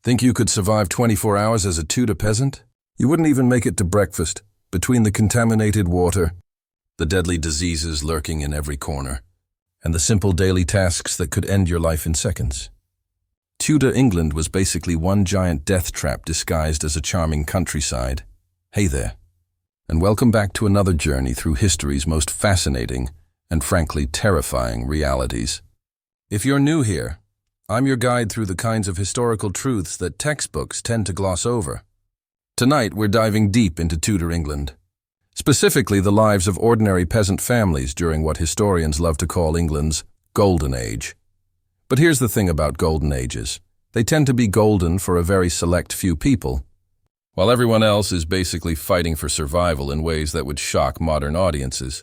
Think you could survive 24 hours as a Tudor peasant? You wouldn't even make it to breakfast, between the contaminated water, the deadly diseases lurking in every corner, and the simple daily tasks that could end your life in seconds. Tudor England was basically one giant death trap disguised as a charming countryside. Hey there, and welcome back to another journey through history's most fascinating and frankly terrifying realities. If you're new here, I'm your guide through the kinds of historical truths that textbooks tend to gloss over. Tonight, we're diving deep into Tudor England, specifically the lives of ordinary peasant families during what historians love to call England's Golden Age. But here's the thing about Golden Ages. They tend to be golden for a very select few people, while everyone else is basically fighting for survival in ways that would shock modern audiences.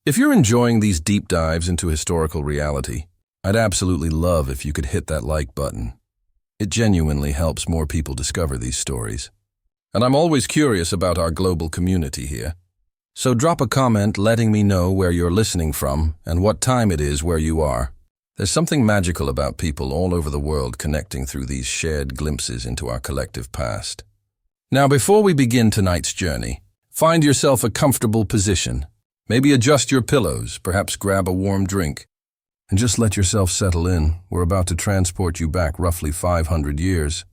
If you're enjoying these deep dives into historical reality, I'd absolutely love if you could hit that like button. It genuinely helps more people discover these stories. And I'm always curious about our global community here. So drop a comment letting me know where you're listening from and what time it is where you are. There's something magical about people all over the world connecting through these shared glimpses into our collective past. Now, before we begin tonight's journey, find yourself a comfortable position. Maybe adjust your pillows, perhaps grab a warm drink, and just let yourself settle in. We're about to transport you back roughly 500 years,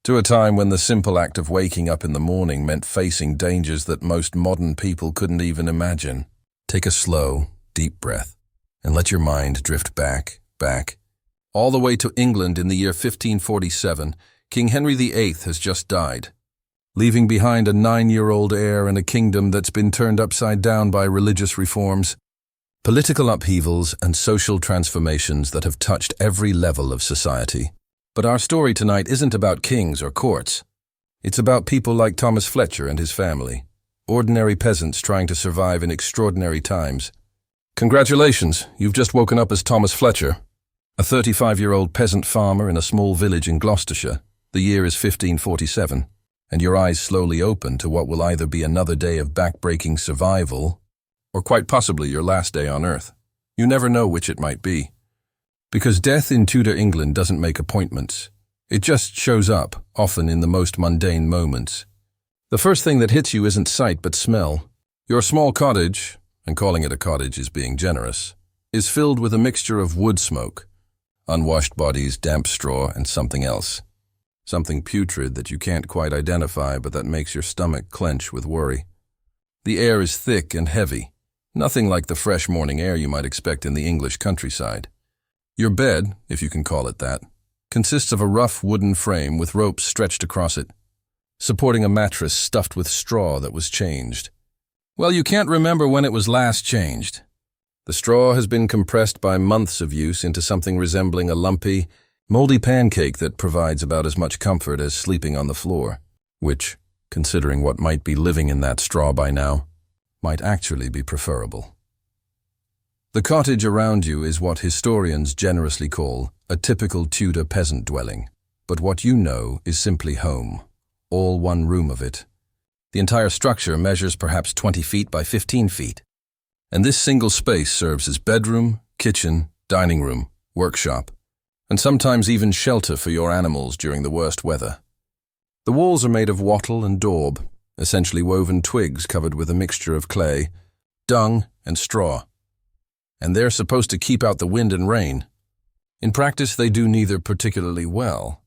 to a time when the simple act of waking up in the morning meant facing dangers that most modern people couldn't even imagine. Take a slow, deep breath, and let your mind drift back, all the way to England in the year 1547. King Henry VIII has just died, leaving behind a 9-year-old heir and a kingdom that's been turned upside down by religious reforms, political upheavals, and social transformations that have touched every level of society. But our story tonight isn't about kings or courts. It's about people like Thomas Fletcher and his family, ordinary peasants trying to survive in extraordinary times. Congratulations, you've just woken up as Thomas Fletcher, a 35-year-old peasant farmer in a small village in Gloucestershire. The year is 1547, and your eyes slowly open to what will either be another day of backbreaking survival or quite possibly your last day on Earth. You never know which it might be. Because death in Tudor England doesn't make appointments. It just shows up, often in the most mundane moments. The first thing that hits you isn't sight but smell. Your small cottage, and calling it a cottage is being generous, is filled with a mixture of wood smoke, unwashed bodies, damp straw, and something else. Something putrid that you can't quite identify but that makes your stomach clench with worry. The air is thick and heavy. Nothing like the fresh morning air you might expect in the English countryside. Your bed, if you can call it that, consists of a rough wooden frame with ropes stretched across it, supporting a mattress stuffed with straw that was changed. Well, you can't remember when it was last changed. The straw has been compressed by months of use into something resembling a lumpy, moldy pancake that provides about as much comfort as sleeping on the floor, which, considering what might be living in that straw by now, might actually be preferable. The cottage around you is what historians generously call a typical Tudor peasant dwelling, but what you know is simply home, all one room of it. The entire structure measures perhaps 20 feet by 15 feet, and this single space serves as bedroom, kitchen, dining room, workshop, and sometimes even shelter for your animals during the worst weather. The walls are made of wattle and daub, essentially woven twigs covered with a mixture of clay, dung, and straw. And they're supposed to keep out the wind and rain. In practice, they do neither particularly well.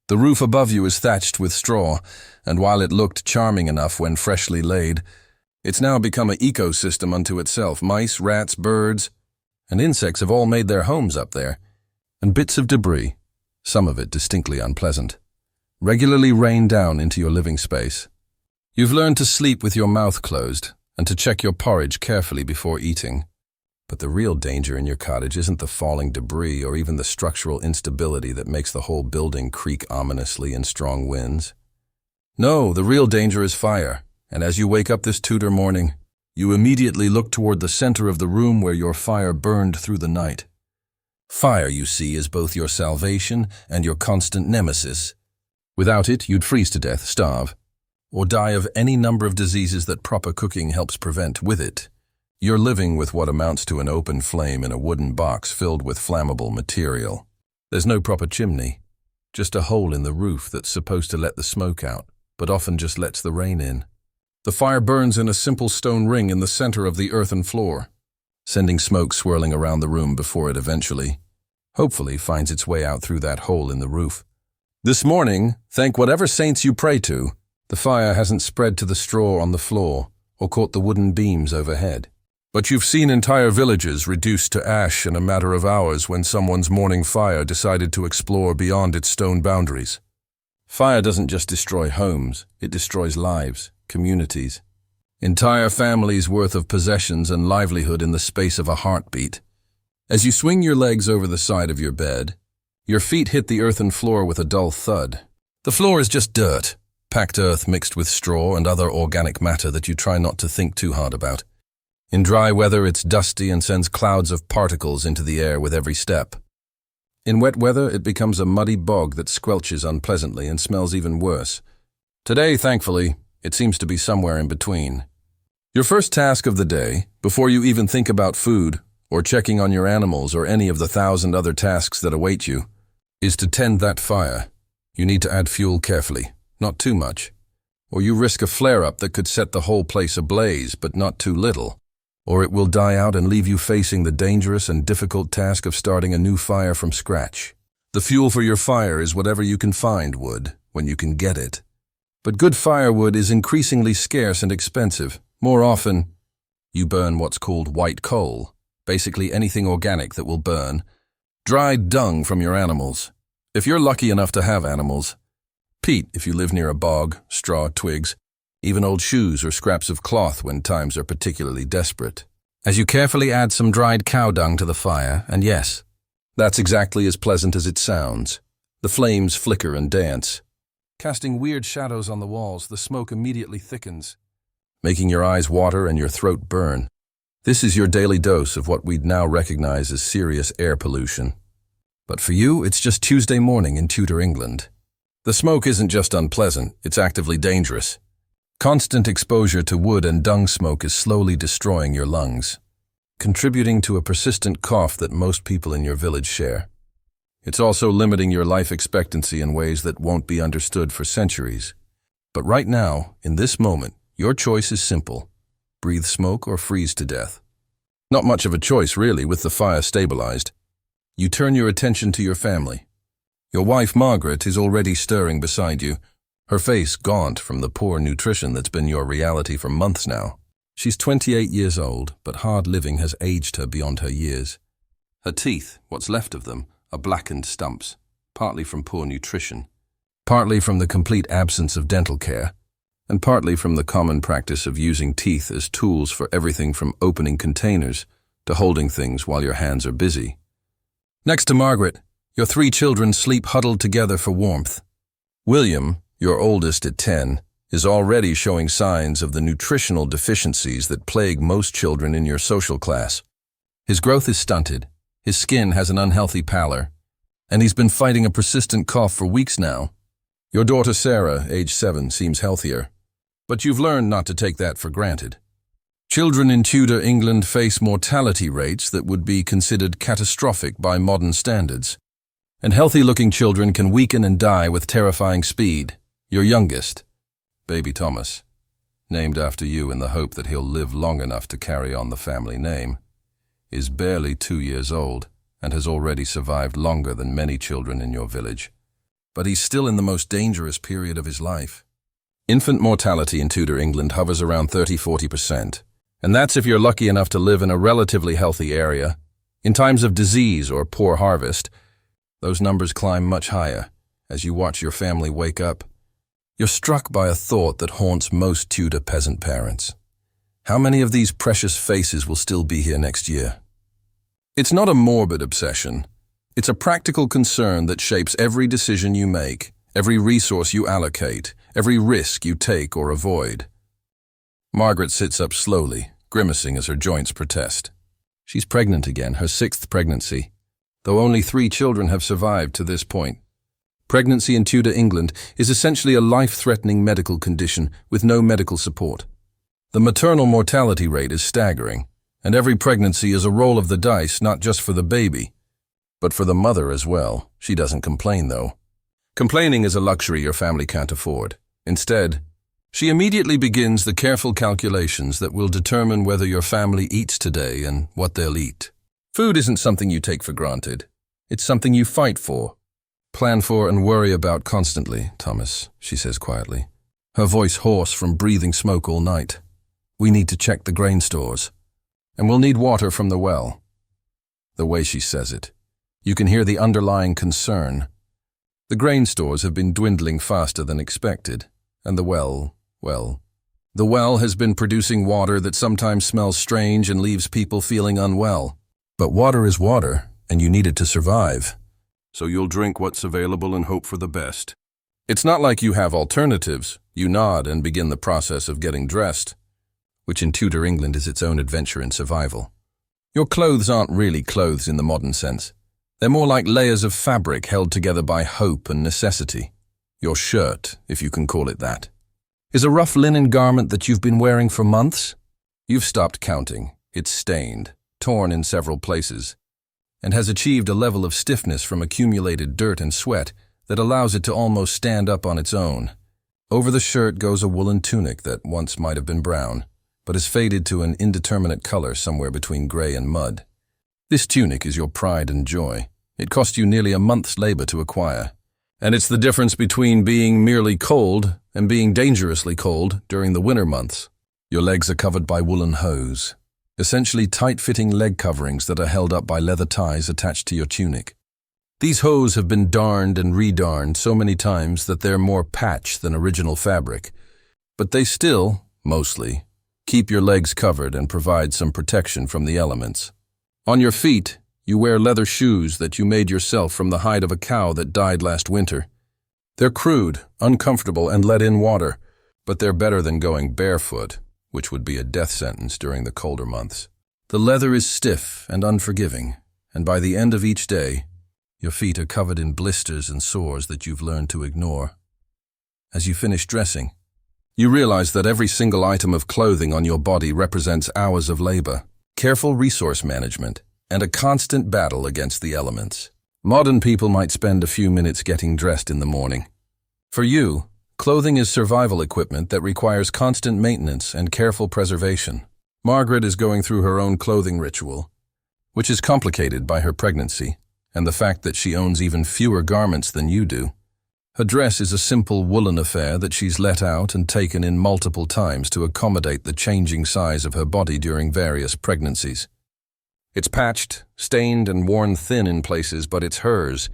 The roof above you is thatched with straw, and while it looked charming enough when freshly laid, it's now become an ecosystem unto itself. Mice, rats, birds, and insects have all made their homes up there, and bits of debris, some of it distinctly unpleasant, regularly rain down into your living space. You've learned to sleep with your mouth closed and to check your porridge carefully before eating. But the real danger in your cottage isn't the falling debris or even the structural instability that makes the whole building creak ominously in strong winds. No, the real danger is fire, and as you wake up this Tudor morning, you immediately look toward the center of the room where your fire burned through the night. Fire, you see, is both your salvation and your constant nemesis. Without it, you'd freeze to death, starve, or die of any number of diseases that proper cooking helps prevent. With it, you're living with what amounts to an open flame in a wooden box filled with flammable material. There's no proper chimney, just a hole in the roof that's supposed to let the smoke out, but often just lets the rain in. The fire burns in a simple stone ring in the center of the earthen floor, sending smoke swirling around the room before it eventually, hopefully, finds its way out through that hole in the roof. This morning, thank whatever saints you pray to, the fire hasn't spread to the straw on the floor or caught the wooden beams overhead. But you've seen entire villages reduced to ash in a matter of hours when someone's morning fire decided to explore beyond its stone boundaries. Fire doesn't just destroy homes, it destroys lives, communities, entire families' worth of possessions and livelihood in the space of a heartbeat. As you swing your legs over the side of your bed, your feet hit the earthen floor with a dull thud. The floor is just dirt, packed earth mixed with straw and other organic matter that you try not to think too hard about. In dry weather, it's dusty and sends clouds of particles into the air with every step. In wet weather, it becomes a muddy bog that squelches unpleasantly and smells even worse. Today, thankfully, it seems to be somewhere in between. Your first task of the day, before you even think about food or checking on your animals or any of the 1,000 other tasks that await you, is to tend that fire. You need to add fuel carefully, not too much, or you risk a flare-up that could set the whole place ablaze, but not too little, or it will die out and leave you facing the dangerous and difficult task of starting a new fire from scratch. The fuel for your fire is whatever you can find wood, when you can get it. But good firewood is increasingly scarce and expensive. More often, you burn what's called white coal, basically anything organic that will burn, dried dung from your animals. If you're lucky enough to have animals, peat if you live near a bog, straw, twigs, even old shoes or scraps of cloth when times are particularly desperate. As you carefully add some dried cow dung to the fire, and yes, that's exactly as pleasant as it sounds. The flames flicker and dance. Casting weird shadows on the walls, the smoke immediately thickens, making your eyes water and your throat burn. This is your daily dose of what we'd now recognize as serious air pollution. But for you, it's just Tuesday morning in Tudor England. The smoke isn't just unpleasant, it's actively dangerous. Constant exposure to wood and dung smoke is slowly destroying your lungs, contributing to a persistent cough that most people in your village share. It's also limiting your life expectancy in ways that won't be understood for centuries. But right now, in this moment, your choice is simple. Breathe smoke or freeze to death. Not much of a choice, really, with the fire stabilized. You turn your attention to your family. Your wife, Margaret, is already stirring beside you, her face gaunt from the poor nutrition that's been your reality for months now. She's 28 years old, but hard living has aged her beyond her years. Her teeth, what's left of them, are blackened stumps, partly from poor nutrition, partly from the complete absence of dental care, and partly from the common practice of using teeth as tools for everything from opening containers to holding things while your hands are busy. Next to Margaret, your 3 children sleep huddled together for warmth. William, your oldest at 10, is already showing signs of the nutritional deficiencies that plague most children in your social class. His growth is stunted, his skin has an unhealthy pallor, and he's been fighting a persistent cough for weeks now. Your daughter Sarah, age 7, seems healthier, but you've learned not to take that for granted. Children in Tudor England face mortality rates that would be considered catastrophic by modern standards, and healthy-looking children can weaken and die with terrifying speed. Your youngest, baby Thomas, named after you in the hope that he'll live long enough to carry on the family name, is barely 2 years old and has already survived longer than many children in your village. But he's still in the most dangerous period of his life. Infant mortality in Tudor England hovers around 30–40%, and that's if you're lucky enough to live in a relatively healthy area. In times of disease or poor harvest, those numbers climb much higher. As you watch your family wake up, you're struck by a thought that haunts most Tudor peasant parents. How many of these precious faces will still be here next year? It's not a morbid obsession. It's a practical concern that shapes every decision you make, every resource you allocate, every risk you take or avoid. Margaret sits up slowly, grimacing as her joints protest. She's pregnant again, her 6th pregnancy, though only 3 children have survived to this point. Pregnancy in Tudor England is essentially a life-threatening medical condition with no medical support. The maternal mortality rate is staggering, and every pregnancy is a roll of the dice not just for the baby, but for the mother as well. She doesn't complain, though. Complaining is a luxury your family can't afford. Instead, she immediately begins the careful calculations that will determine whether your family eats today and what they'll eat. Food isn't something you take for granted. It's something you fight for, plan for, and worry about constantly, Thomas, she says quietly, her voice hoarse from breathing smoke all night. We need to check the grain stores, and we'll need water from the well. The way she says it, you can hear the underlying concern. The grain stores have been dwindling faster than expected, and the well has been producing water that sometimes smells strange and leaves people feeling unwell. But water is water, and you need it to survive. So you'll drink what's available and hope for the best. It's not like you have alternatives. You nod and begin the process of getting dressed, which in Tudor England is its own adventure in survival. Your clothes aren't really clothes in the modern sense. They're more like layers of fabric held together by hope and necessity. Your shirt, if you can call it that, is a rough linen garment that you've been wearing for months. You've stopped counting. It's stained, torn in several places, and has achieved a level of stiffness from accumulated dirt and sweat that allows it to almost stand up on its own. Over the shirt goes a woolen tunic that once might have been brown, but has faded to an indeterminate color somewhere between gray and mud. This tunic is your pride and joy. It cost you nearly a month's labor to acquire, and it's the difference between being merely cold and being dangerously cold during the winter months. Your legs are covered by woolen hose, essentially tight-fitting leg coverings that are held up by leather ties attached to your tunic. These hose have been darned and redarned so many times that they're more patch than original fabric, but they still, mostly, keep your legs covered and provide some protection from the elements. On your feet, you wear leather shoes that you made yourself from the hide of a cow that died last winter. They're crude, uncomfortable, and let in water, but they're better than going barefoot, which would be a death sentence during the colder months. The leather is stiff and unforgiving, and by the end of each day, your feet are covered in blisters and sores that you've learned to ignore. As you finish dressing, you realize that every single item of clothing on your body represents hours of labor, careful resource management, and a constant battle against the elements. Modern people might spend a few minutes getting dressed in the morning. For you, clothing is survival equipment that requires constant maintenance and careful preservation. Margaret is going through her own clothing ritual, which is complicated by her pregnancy and the fact that she owns even fewer garments than you do. Her dress is a simple woolen affair that she's let out and taken in multiple times to accommodate the changing size of her body during various pregnancies. It's patched, stained, and worn thin in places, but it's hers,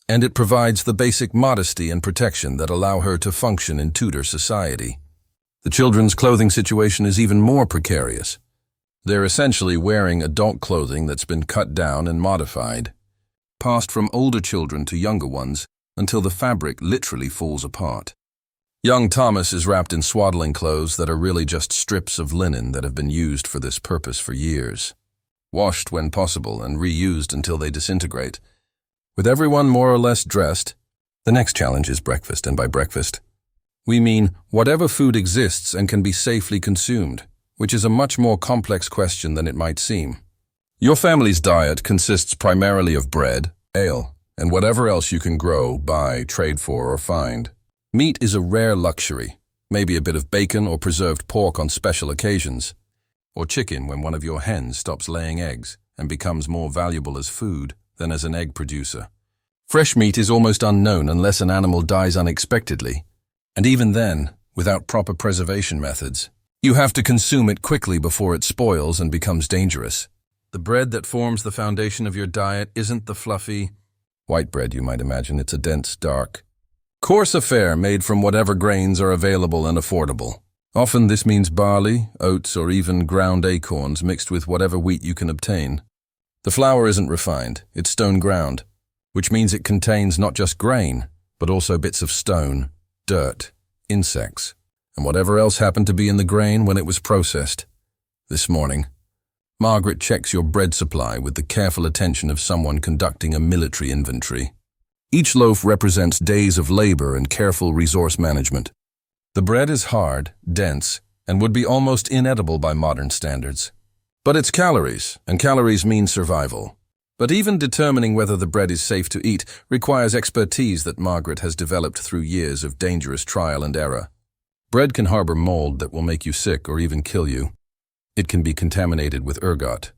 and it provides the basic modesty and protection that allow her to function in Tudor society. The children's clothing situation is even more precarious. They're essentially wearing adult clothing that's been cut down and modified, passed from older children to younger ones, until the fabric literally falls apart. Young Thomas is wrapped in swaddling clothes that are really just strips of linen that have been used for this purpose for years, washed when possible and reused until they disintegrate. With everyone more or less dressed, the next challenge is breakfast, and by breakfast, we mean whatever food exists and can be safely consumed, which is a much more complex question than it might seem. Your family's diet consists primarily of bread, ale, and whatever else you can grow, buy, trade for, or find. Meat is a rare luxury, maybe a bit of bacon or preserved pork on special occasions, or chicken when one of your hens stops laying eggs and becomes more valuable as food than as an egg producer. Fresh meat is almost unknown unless an animal dies unexpectedly, and even then, without proper preservation methods. You have to consume it quickly before it spoils and becomes dangerous. The bread that forms the foundation of your diet isn't the fluffy, white bread you might imagine. It's a dense, dark, coarse affair made from whatever grains are available and affordable. Often this means barley, oats, or even ground acorns mixed with whatever wheat you can obtain. The flour isn't refined, it's stone ground, which means it contains not just grain, but also bits of stone, dirt, insects, and whatever else happened to be in the grain when it was processed. This morning, Margaret checks your bread supply with the careful attention of someone conducting a military inventory. Each loaf represents days of labor and careful resource management. The bread is hard, dense, and would be almost inedible by modern standards. But it's calories, and calories mean survival. But even determining whether the bread is safe to eat requires expertise that Margaret has developed through years of dangerous trial and error. Bread can harbor mold that will make you sick or even kill you. It can be contaminated with ergot,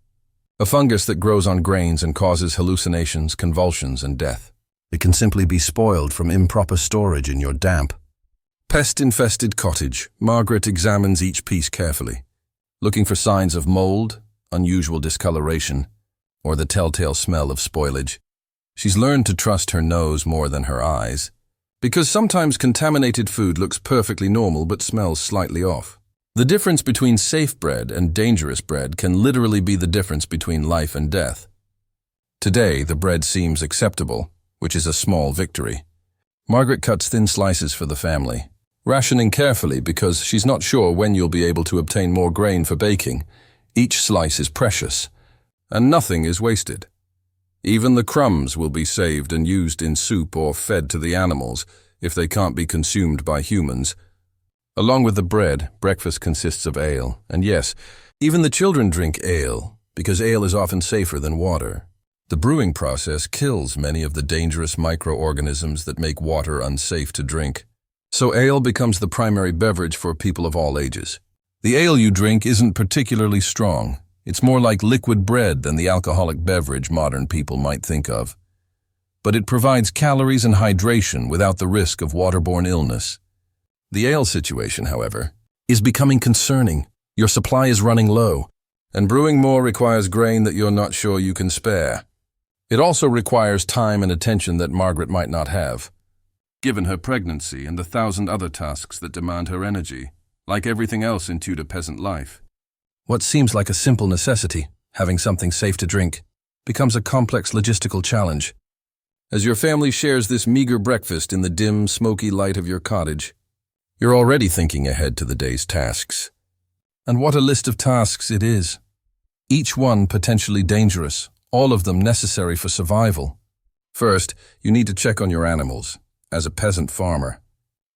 a fungus that grows on grains and causes hallucinations, convulsions, and death. It can simply be spoiled from improper storage in your damp, pest-infested cottage. Margaret examines each piece carefully, looking for signs of mold, unusual discoloration, or the telltale smell of spoilage. She's learned to trust her nose more than her eyes, because sometimes contaminated food looks perfectly normal but smells slightly off. The difference between safe bread and dangerous bread can literally be the difference between life and death. Today, the bread seems acceptable, which is a small victory. Margaret cuts thin slices for the family, rationing carefully because she's not sure when you'll be able to obtain more grain for baking. Each slice is precious, and nothing is wasted. Even the crumbs will be saved and used in soup or fed to the animals if they can't be consumed by humans. Along with the bread, breakfast consists of ale, and yes, even the children drink ale, because ale is often safer than water. The brewing process kills many of the dangerous microorganisms that make water unsafe to drink. So ale becomes the primary beverage for people of all ages. The ale you drink isn't particularly strong. It's more like liquid bread than the alcoholic beverage modern people might think of. But it provides calories and hydration without the risk of waterborne illness. The ale situation, however, is becoming concerning. Your supply is running low, and brewing more requires grain that you're not sure you can spare. It also requires time and attention that Margaret might not have, given her pregnancy and the 1,000 other tasks that demand her energy, like everything else in Tudor peasant life. What seems like a simple necessity, having something safe to drink, becomes a complex logistical challenge. As your family shares this meager breakfast in the dim, smoky light of your cottage, you're already thinking ahead to the day's tasks. And what a list of tasks it is. Each one potentially dangerous, all of them necessary for survival. First, you need to check on your animals. As a peasant farmer,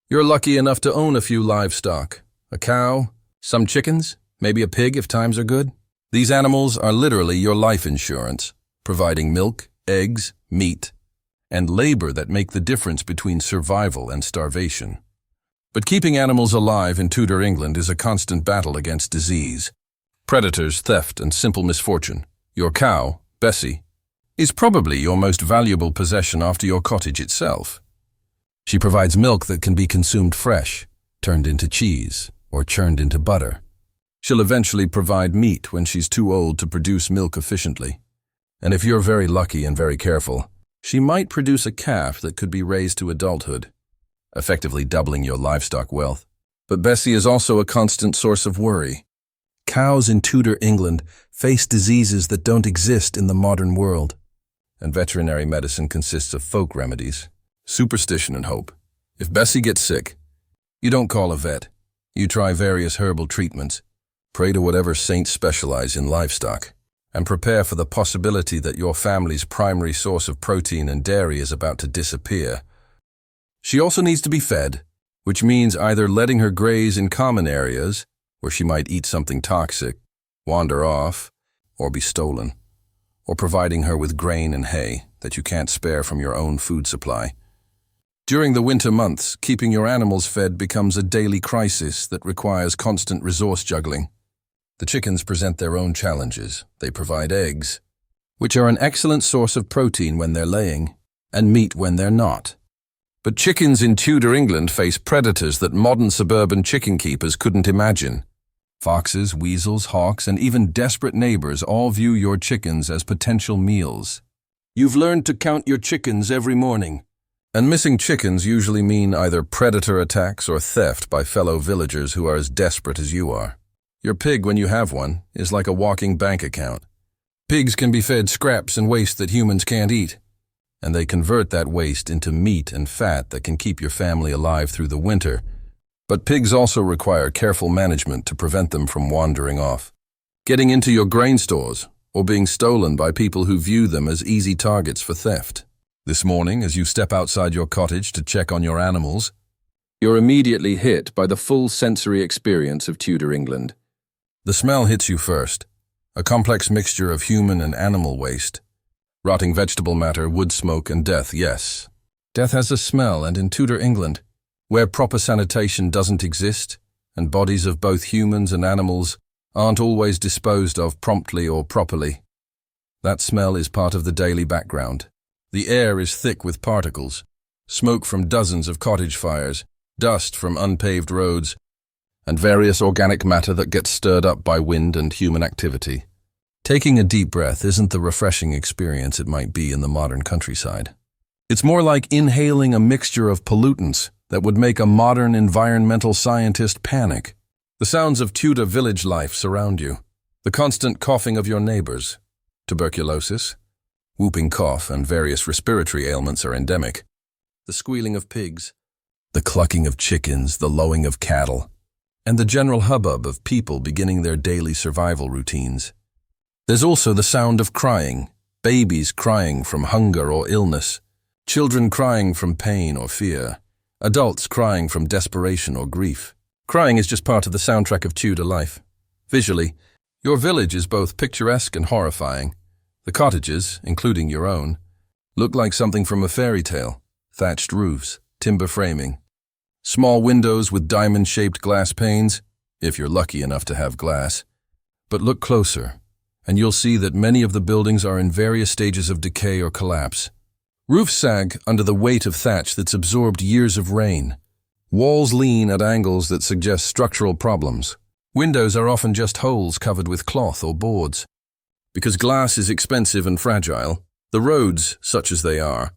you're lucky enough to own a few livestock, a cow, some chickens, maybe a pig if times are good. These animals are literally your life insurance, providing milk, eggs, meat, and labor that make the difference between survival and starvation. But keeping animals alive in Tudor England is a constant battle against disease, predators, theft, and simple misfortune. Your cow, Bessie, is probably your most valuable possession after your cottage itself. She provides milk that can be consumed fresh, turned into cheese, or churned into butter. She'll eventually provide meat when she's too old to produce milk efficiently. And if you're very lucky and very careful, she might produce a calf that could be raised to adulthood, effectively doubling your livestock wealth. But Bessie is also a constant source of worry. Cows in Tudor England face diseases that don't exist in the modern world, and veterinary medicine consists of folk remedies, superstition, and hope. If Bessie gets sick, you don't call a vet. You try various herbal treatments, pray to whatever saints specialize in livestock, and prepare for the possibility that your family's primary source of protein and dairy is about to disappear. She also needs to be fed, which means either letting her graze in common areas, where she might eat something toxic, wander off, or be stolen, or providing her with grain and hay that you can't spare from your own food supply. During the winter months, keeping your animals fed becomes a daily crisis that requires constant resource juggling. The chickens present their own challenges. They provide eggs, which are an excellent source of protein when they're laying, and meat when they're not. But chickens in Tudor England face predators that modern suburban chicken keepers couldn't imagine. Foxes, weasels, hawks, and even desperate neighbors all view your chickens as potential meals. You've learned to count your chickens every morning. And missing chickens usually mean either predator attacks or theft by fellow villagers who are as desperate as you are. Your pig, when you have one, is like a walking bank account. Pigs can be fed scraps and waste that humans can't eat, and they convert that waste into meat and fat that can keep your family alive through the winter. But pigs also require careful management to prevent them from wandering off, getting into your grain stores, or being stolen by people who view them as easy targets for theft. This morning, as you step outside your cottage to check on your animals, you're immediately hit by the full sensory experience of Tudor England. The smell hits you first, a complex mixture of human and animal waste. Rotting vegetable matter, wood smoke, and death, yes. Death has a smell, and in Tudor England, where proper sanitation doesn't exist, and bodies of both humans and animals aren't always disposed of promptly or properly, that smell is part of the daily background. The air is thick with particles, smoke from dozens of cottage fires, dust from unpaved roads, and various organic matter that gets stirred up by wind and human activity. Taking a deep breath isn't the refreshing experience it might be in the modern countryside. It's more like inhaling a mixture of pollutants that would make a modern environmental scientist panic. The sounds of Tudor village life surround you. The constant coughing of your neighbors. Tuberculosis, whooping cough, and various respiratory ailments are endemic. The squealing of pigs, the clucking of chickens, the lowing of cattle, and the general hubbub of people beginning their daily survival routines. There's also the sound of crying, babies crying from hunger or illness, children crying from pain or fear, adults crying from desperation or grief. Crying is just part of the soundtrack of Tudor life. Visually, your village is both picturesque and horrifying. The cottages, including your own, look like something from a fairy tale. Thatched roofs, timber framing, small windows with diamond-shaped glass panes, if you're lucky enough to have glass. But look closer, and you'll see that many of the buildings are in various stages of decay or collapse. Roofs sag under the weight of thatch that's absorbed years of rain. Walls lean at angles that suggest structural problems. Windows are often just holes covered with cloth or boards. Because glass is expensive and fragile, the roads, such as they are,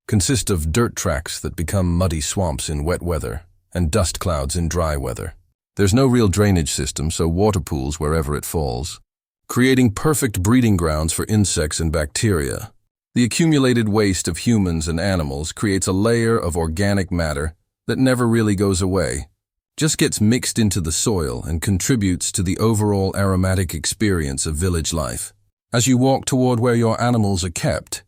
consist of dirt tracks that become muddy swamps in wet weather and dust clouds in dry weather. There's no real drainage system, so water pools wherever it falls, creating perfect breeding grounds for insects and bacteria. The accumulated waste of humans and animals creates a layer of organic matter that never really goes away, just gets mixed into the soil and contributes to the overall aromatic experience of village life. As you walk toward where your animals are kept,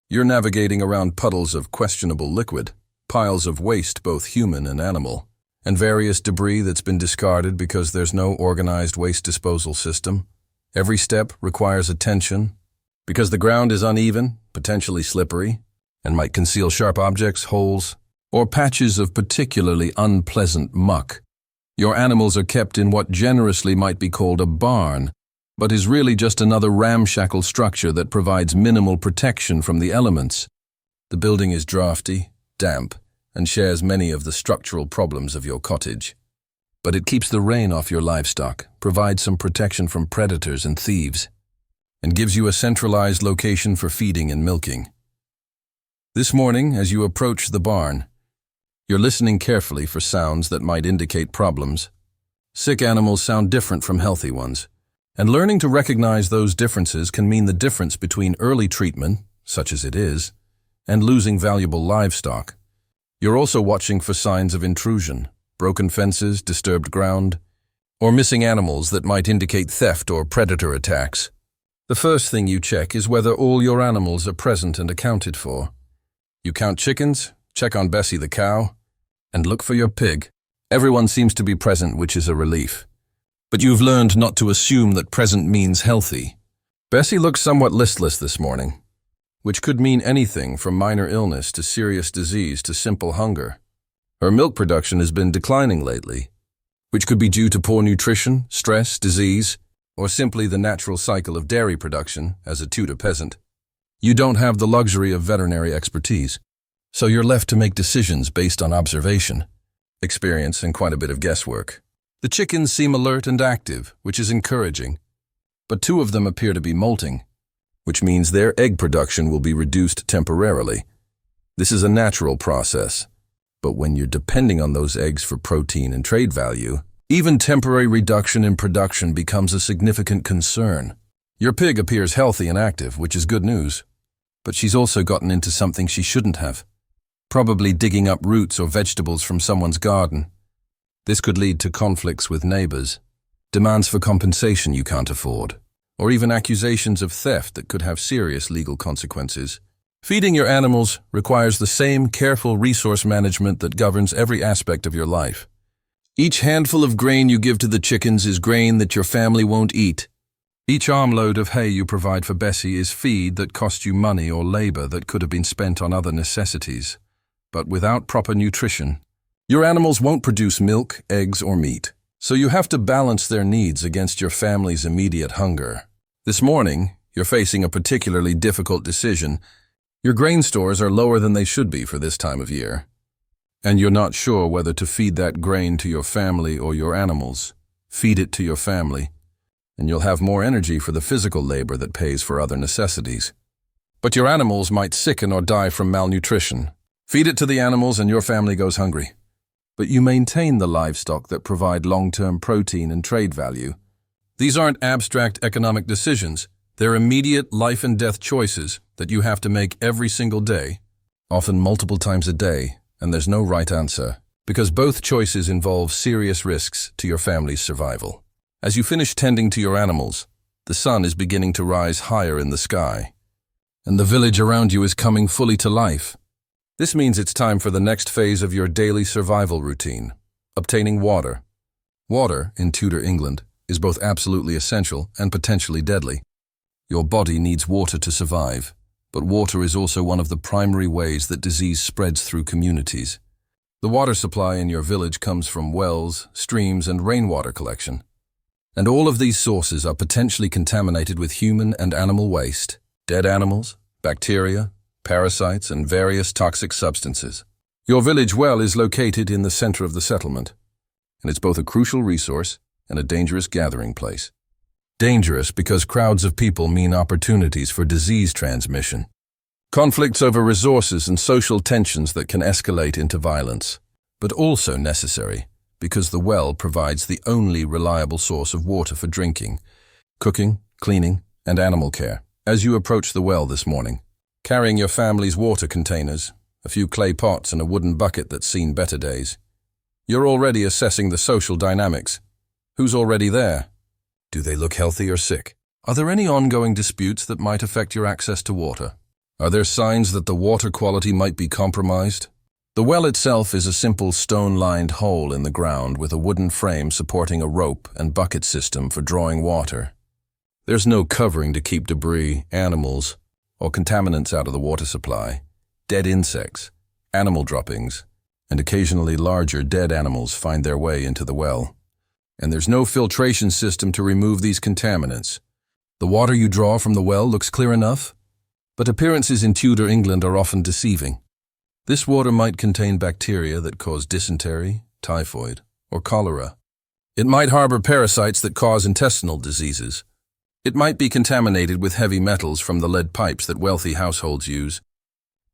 you're navigating around puddles of questionable liquid, piles of waste both human and animal, and various debris that's been discarded because there's no organized waste disposal system. Every step requires attention, because the ground is uneven, potentially slippery, and might conceal sharp objects, holes, or patches of particularly unpleasant muck. Your animals are kept in what generously might be called a barn, but is really just another ramshackle structure that provides minimal protection from the elements. The building is drafty, damp, and shares many of the structural problems of your cottage. But it keeps the rain off your livestock, provides some protection from predators and thieves, and gives you a centralized location for feeding and milking. This morning, as you approach the barn, you're listening carefully for sounds that might indicate problems. Sick animals sound different from healthy ones, and learning to recognize those differences can mean the difference between early treatment, such as it is, and losing valuable livestock. You're also watching for signs of intrusion, broken fences, disturbed ground, or missing animals that might indicate theft or predator attacks. The first thing you check is whether all your animals are present and accounted for. You count chickens, check on Bessie the cow, and look for your pig. Everyone seems to be present, which is a relief. But you've learned not to assume that present means healthy. Bessie looks somewhat listless this morning, which could mean anything from minor illness to serious disease to simple hunger. Her milk production has been declining lately, which could be due to poor nutrition, stress, disease, or simply the natural cycle of dairy production as a Tudor peasant. You don't have the luxury of veterinary expertise, so you're left to make decisions based on observation, experience, and quite a bit of guesswork. The chickens seem alert and active, which is encouraging, but 2 of them appear to be molting, which means their egg production will be reduced temporarily. This is a natural process, but when you're depending on those eggs for protein and trade value, even temporary reduction in production becomes a significant concern. Your pig appears healthy and active, which is good news, but she's also gotten into something she shouldn't have, probably digging up roots or vegetables from someone's garden. This could lead to conflicts with neighbors, demands for compensation you can't afford, or even accusations of theft that could have serious legal consequences. Feeding your animals requires the same careful resource management that governs every aspect of your life. Each handful of grain you give to the chickens is grain that your family won't eat. Each armload of hay you provide for Bessie is feed that cost you money or labor that could have been spent on other necessities. But without proper nutrition, your animals won't produce milk, eggs, or meat. So you have to balance their needs against your family's immediate hunger. This morning, you're facing a particularly difficult decision. Your grain stores are lower than they should be for this time of year, and you're not sure whether to feed that grain to your family or your animals. Feed it to your family, and you'll have more energy for the physical labor that pays for other necessities. But your animals might sicken or die from malnutrition. Feed it to the animals and your family goes hungry. But you maintain the livestock that provide long-term protein and trade value. These aren't abstract economic decisions. They're immediate life and death choices that you have to make every single day, often multiple times a day, and there's no right answer, because both choices involve serious risks to your family's survival. As you finish tending to your animals, the sun is beginning to rise higher in the sky, and the village around you is coming fully to life. This means it's time for the next phase of your daily survival routine, obtaining water. Water, in Tudor England, is both absolutely essential and potentially deadly. Your body needs water to survive, but water is also one of the primary ways that disease spreads through communities. The water supply in your village comes from wells, streams, and rainwater collection. And all of these sources are potentially contaminated with human and animal waste, dead animals, bacteria, parasites, and various toxic substances. Your village well is located in the center of the settlement, and it's both a crucial resource and a dangerous gathering place. Dangerous because crowds of people mean opportunities for disease transmission, conflicts over resources and social tensions that can escalate into violence, but also necessary because the well provides the only reliable source of water for drinking, cooking, cleaning, and animal care. As you approach the well this morning, carrying your family's water containers, a few clay pots and a wooden bucket that's seen better days, you're already assessing the social dynamics. Who's already there? Do they look healthy or sick? Are there any ongoing disputes that might affect your access to water? Are there signs that the water quality might be compromised? The well itself is a simple stone-lined hole in the ground with a wooden frame supporting a rope and bucket system for drawing water. There's no covering to keep debris, animals, or contaminants out of the water supply. Dead insects, animal droppings, and occasionally larger dead animals find their way into the well. And there's no filtration system to remove these contaminants. The water you draw from the well looks clear enough, but appearances in Tudor England are often deceiving. This water might contain bacteria that cause dysentery, typhoid, or cholera. It might harbor parasites that cause intestinal diseases. It might be contaminated with heavy metals from the lead pipes that wealthy households use,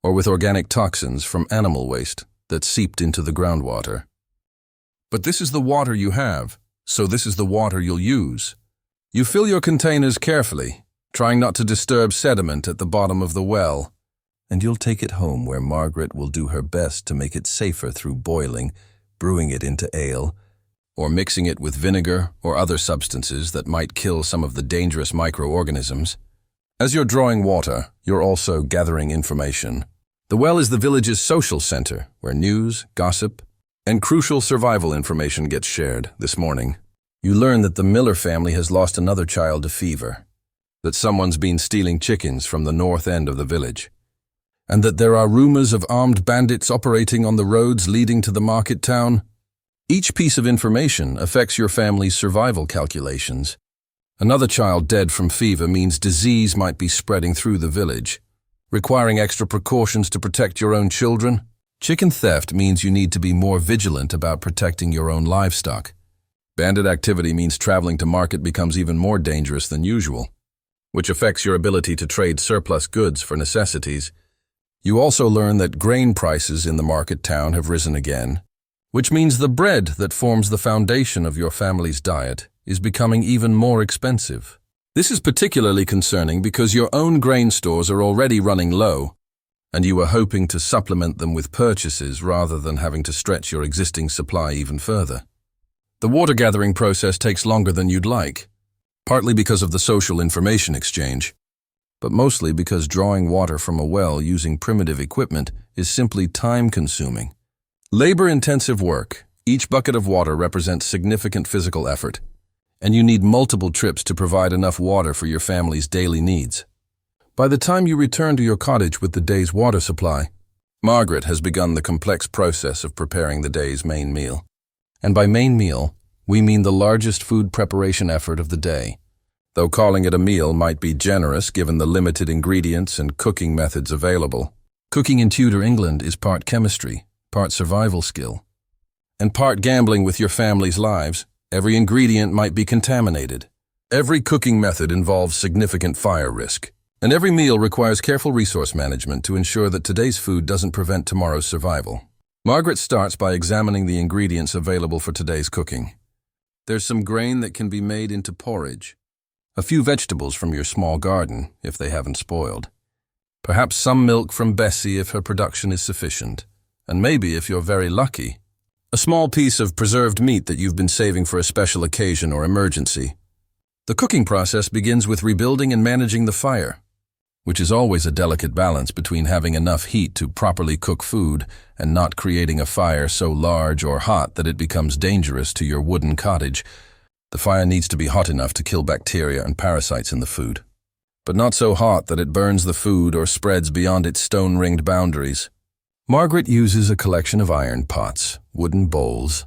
or with organic toxins from animal waste that seeped into the groundwater. But this is the water you have, so this is the water you'll use. You fill your containers carefully, trying not to disturb sediment at the bottom of the well, and you'll take it home where Margaret will do her best to make it safer through boiling, brewing it into ale, or mixing it with vinegar or other substances that might kill some of the dangerous microorganisms. As you're drawing water, you're also gathering information. The well is the village's social center, where news, gossip, and crucial survival information gets shared. This morning, you learn that the Miller family has lost another child to fever, that someone's been stealing chickens from the north end of the village, and that there are rumors of armed bandits operating on the roads leading to the market town. Each piece of information affects your family's survival calculations. Another child dead from fever means disease might be spreading through the village, requiring extra precautions to protect your own children. Chicken theft means you need to be more vigilant about protecting your own livestock. Bandit activity means traveling to market becomes even more dangerous than usual, which affects your ability to trade surplus goods for necessities. You also learn that grain prices in the market town have risen again, which means the bread that forms the foundation of your family's diet is becoming even more expensive. This is particularly concerning because your own grain stores are already running low, and you are hoping to supplement them with purchases rather than having to stretch your existing supply even further. The water gathering process takes longer than you'd like, partly because of the social information exchange, but mostly because drawing water from a well using primitive equipment is simply time-consuming. Labor-intensive work, each bucket of water represents significant physical effort. and you need multiple trips to provide enough water for your family's daily needs. By the time you return to your cottage with the day's water supply, Margaret has begun the complex process of preparing the day's main meal. And by main meal, we mean the largest food preparation effort of the day, though calling it a meal might be generous given the limited ingredients and cooking methods available. Cooking in Tudor England is part chemistry, part survival skill, and part gambling with your family's lives. Every ingredient might be contaminated. Every cooking method involves significant fire risk, and every meal requires careful resource management to ensure that today's food doesn't prevent tomorrow's survival. Margaret starts by examining the ingredients available for today's cooking. There's some grain that can be made into porridge, a few vegetables from your small garden if they haven't spoiled, perhaps some milk from Bessie if her production is sufficient, and maybe, if you're very lucky, a small piece of preserved meat that you've been saving for a special occasion or emergency. The cooking process begins with rebuilding and managing the fire, which is always a delicate balance between having enough heat to properly cook food and not creating a fire so large or hot that it becomes dangerous to your wooden cottage. The fire needs to be hot enough to kill bacteria and parasites in the food, but not so hot that it burns the food or spreads beyond its stone-ringed boundaries. Margaret uses a collection of iron pots, wooden bowls,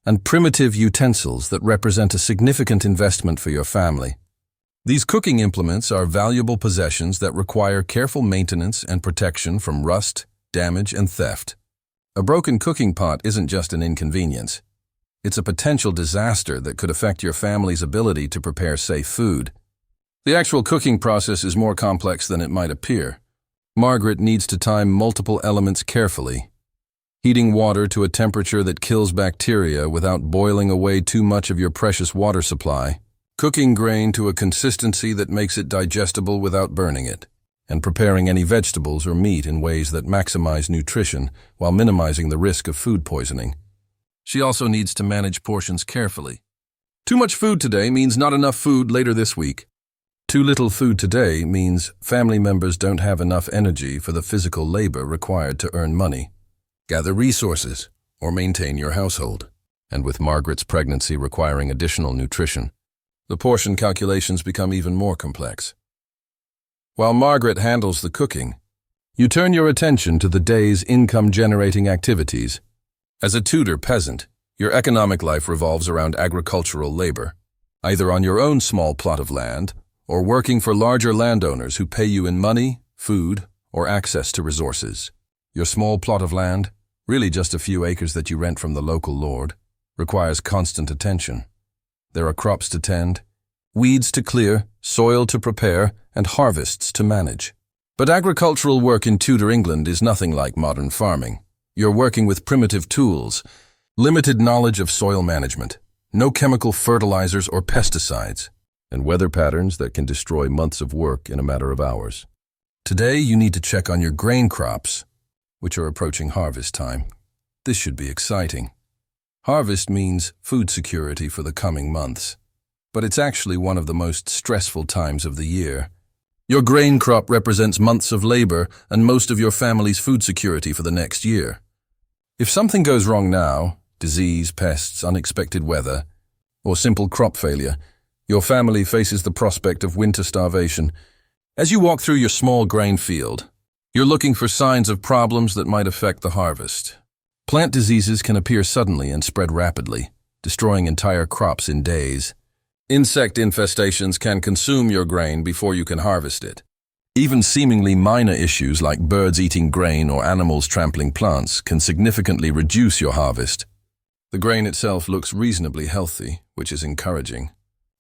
and primitive utensils that represent a significant investment for your family. These cooking implements are valuable possessions that require careful maintenance and protection from rust, damage, and theft. A broken cooking pot isn't just an inconvenience. It's a potential disaster that could affect your family's ability to prepare safe food. The actual cooking process is more complex than it might appear. Margaret needs to time multiple elements carefully. Heating water to a temperature that kills bacteria without boiling away too much of your precious water supply. Cooking grain to a consistency that makes it digestible without burning it. And preparing any vegetables or meat in ways that maximize nutrition while minimizing the risk of food poisoning. She also needs to manage portions carefully. Too much food today means not enough food later this week. Too little food today means family members don't have enough energy for the physical labor required to earn money, gather resources, or maintain your household. And with Margaret's pregnancy requiring additional nutrition, the portion calculations become even more complex. While Margaret handles the cooking, you turn your attention to the day's income-generating activities. As a Tudor peasant, your economic life revolves around agricultural labor, either on your own small plot of land or working for larger landowners who pay you in money, food, or access to resources. Your small plot of land, really just a few acres that you rent from the local lord, requires constant attention. There are crops to tend, weeds to clear, soil to prepare, and harvests to manage. But agricultural work in Tudor England is nothing like modern farming. You're working with primitive tools, limited knowledge of soil management, no chemical fertilizers or pesticides, and weather patterns that can destroy months of work in a matter of hours. Today, you need to check on your grain crops, which are approaching harvest time. This should be exciting. Harvest means food security for the coming months, but it's actually one of the most stressful times of the year. Your grain crop represents months of labor and most of your family's food security for the next year. If something goes wrong now, disease, pests, unexpected weather, or simple crop failure, your family faces the prospect of winter starvation. As you walk through your small grain field, you're looking for signs of problems that might affect the harvest. Plant diseases can appear suddenly and spread rapidly, destroying entire crops in days. Insect infestations can consume your grain before you can harvest it. Even seemingly minor issues like birds eating grain or animals trampling plants can significantly reduce your harvest. The grain itself looks reasonably healthy, which is encouraging.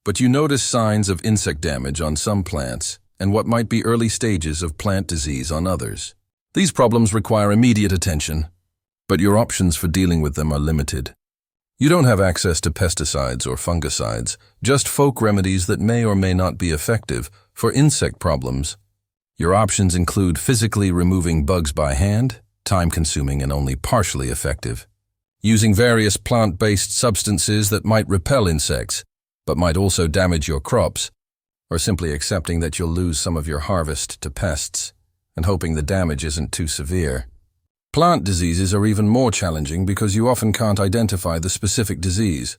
But you notice signs of insect damage on some plants and what might be early stages of plant disease on others. These problems require immediate attention, but your options for dealing with them are limited. You don't have access to pesticides or fungicides, just folk remedies that may or may not be effective for insect problems. Your options include physically removing bugs by hand, time-consuming and only partially effective, using various plant-based substances that might repel insects, but might also damage your crops, or simply accepting that you'll lose some of your harvest to pests and hoping the damage isn't too severe. Plant diseases are even more challenging because you often can't identify the specific disease.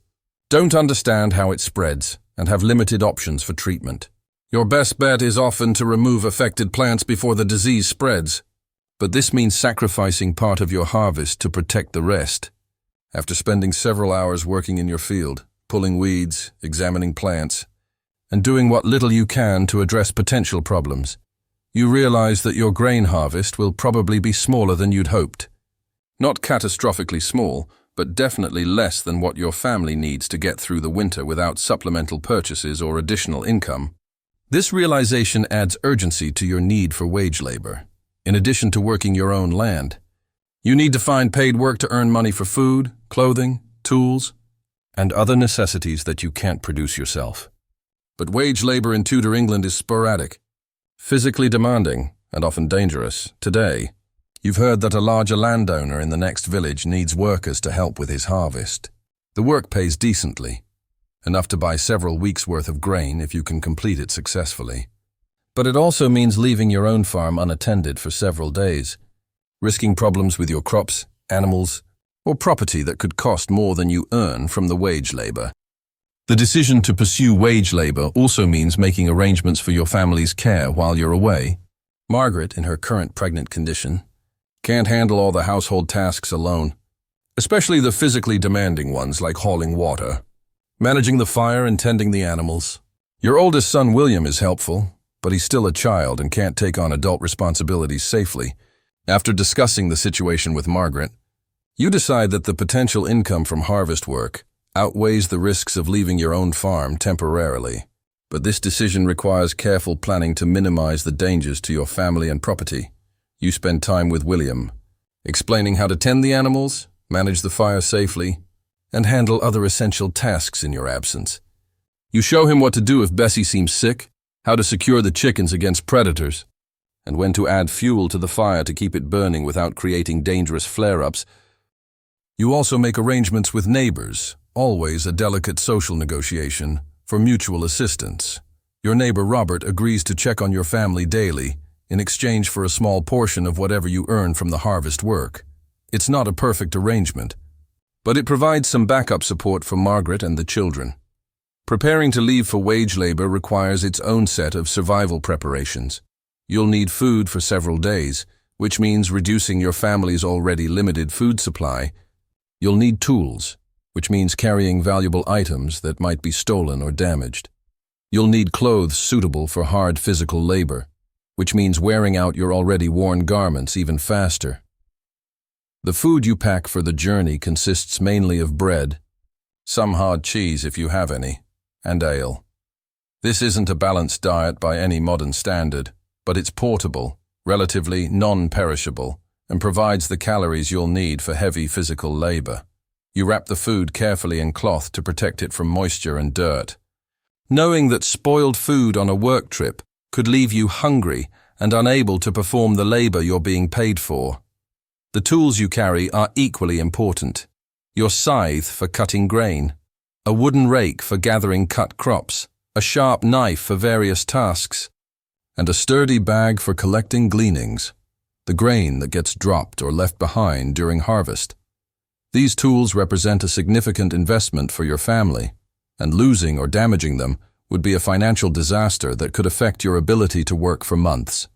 don't understand how it spreads, and have limited options for treatment. Your best bet is often to remove affected plants before the disease spreads, but this means sacrificing part of your harvest to protect the rest. After spending several hours working in your field, pulling weeds, examining plants, and doing what little you can to address potential problems, you realize that your grain harvest will probably be smaller than you'd hoped. Not catastrophically small, but definitely less than what your family needs to get through the winter without supplemental purchases or additional income. This realization adds urgency to your need for wage labor. In addition to working your own land, you need to find paid work to earn money for food, clothing, tools, and other necessities that you can't produce yourself. But wage labor in Tudor England is sporadic, physically demanding, and often dangerous. Today, you've heard that a larger landowner in the next village needs workers to help with his harvest. The work pays decently, enough to buy several weeks' worth of grain if you can complete it successfully. But it also means leaving your own farm unattended for several days, risking problems with your crops, animals, or property that could cost more than you earn from the wage labor. The decision to pursue wage labor also means making arrangements for your family's care while you're away. Margaret, in her current pregnant condition, can't handle all the household tasks alone, especially the physically demanding ones like hauling water, managing the fire and tending the animals. Your oldest son, William, is helpful, but he's still a child and can't take on adult responsibilities safely. After discussing the situation with Margaret, you decide that the potential income from harvest work outweighs the risks of leaving your own farm temporarily. But this decision requires careful planning to minimize the dangers to your family and property. You spend time with William, explaining how to tend the animals, manage the fire safely, and handle other essential tasks in your absence. You show him what to do if Bessie seems sick, how to secure the chickens against predators, and when to add fuel to the fire to keep it burning without creating dangerous flare-ups. You also make arrangements with neighbors, always a delicate social negotiation, for mutual assistance. Your neighbor Robert agrees to check on your family daily in exchange for a small portion of whatever you earn from the harvest work. It's not a perfect arrangement, but it provides some backup support for Margaret and the children. Preparing to leave for wage labor requires its own set of survival preparations. You'll need food for several days, which means reducing your family's already limited food supply. You'll need tools, which means carrying valuable items that might be stolen or damaged. You'll need clothes suitable for hard physical labor, which means wearing out your already worn garments even faster. The food you pack for the journey consists mainly of bread, some hard cheese if you have any, and ale. This isn't a balanced diet by any modern standard, but it's portable, relatively non-perishable, and provides the calories you'll need for heavy physical labor. You wrap the food carefully in cloth to protect it from moisture and dirt. Knowing that spoiled food on a work trip could leave you hungry and unable to perform the labor you're being paid for. The tools you carry are equally important. Your scythe for cutting grain, a wooden rake for gathering cut crops, a sharp knife for various tasks, and a sturdy bag for collecting gleanings, the grain that gets dropped or left behind during harvest. These tools represent a significant investment for your family, and losing or damaging them would be a financial disaster that could affect your ability to work for months.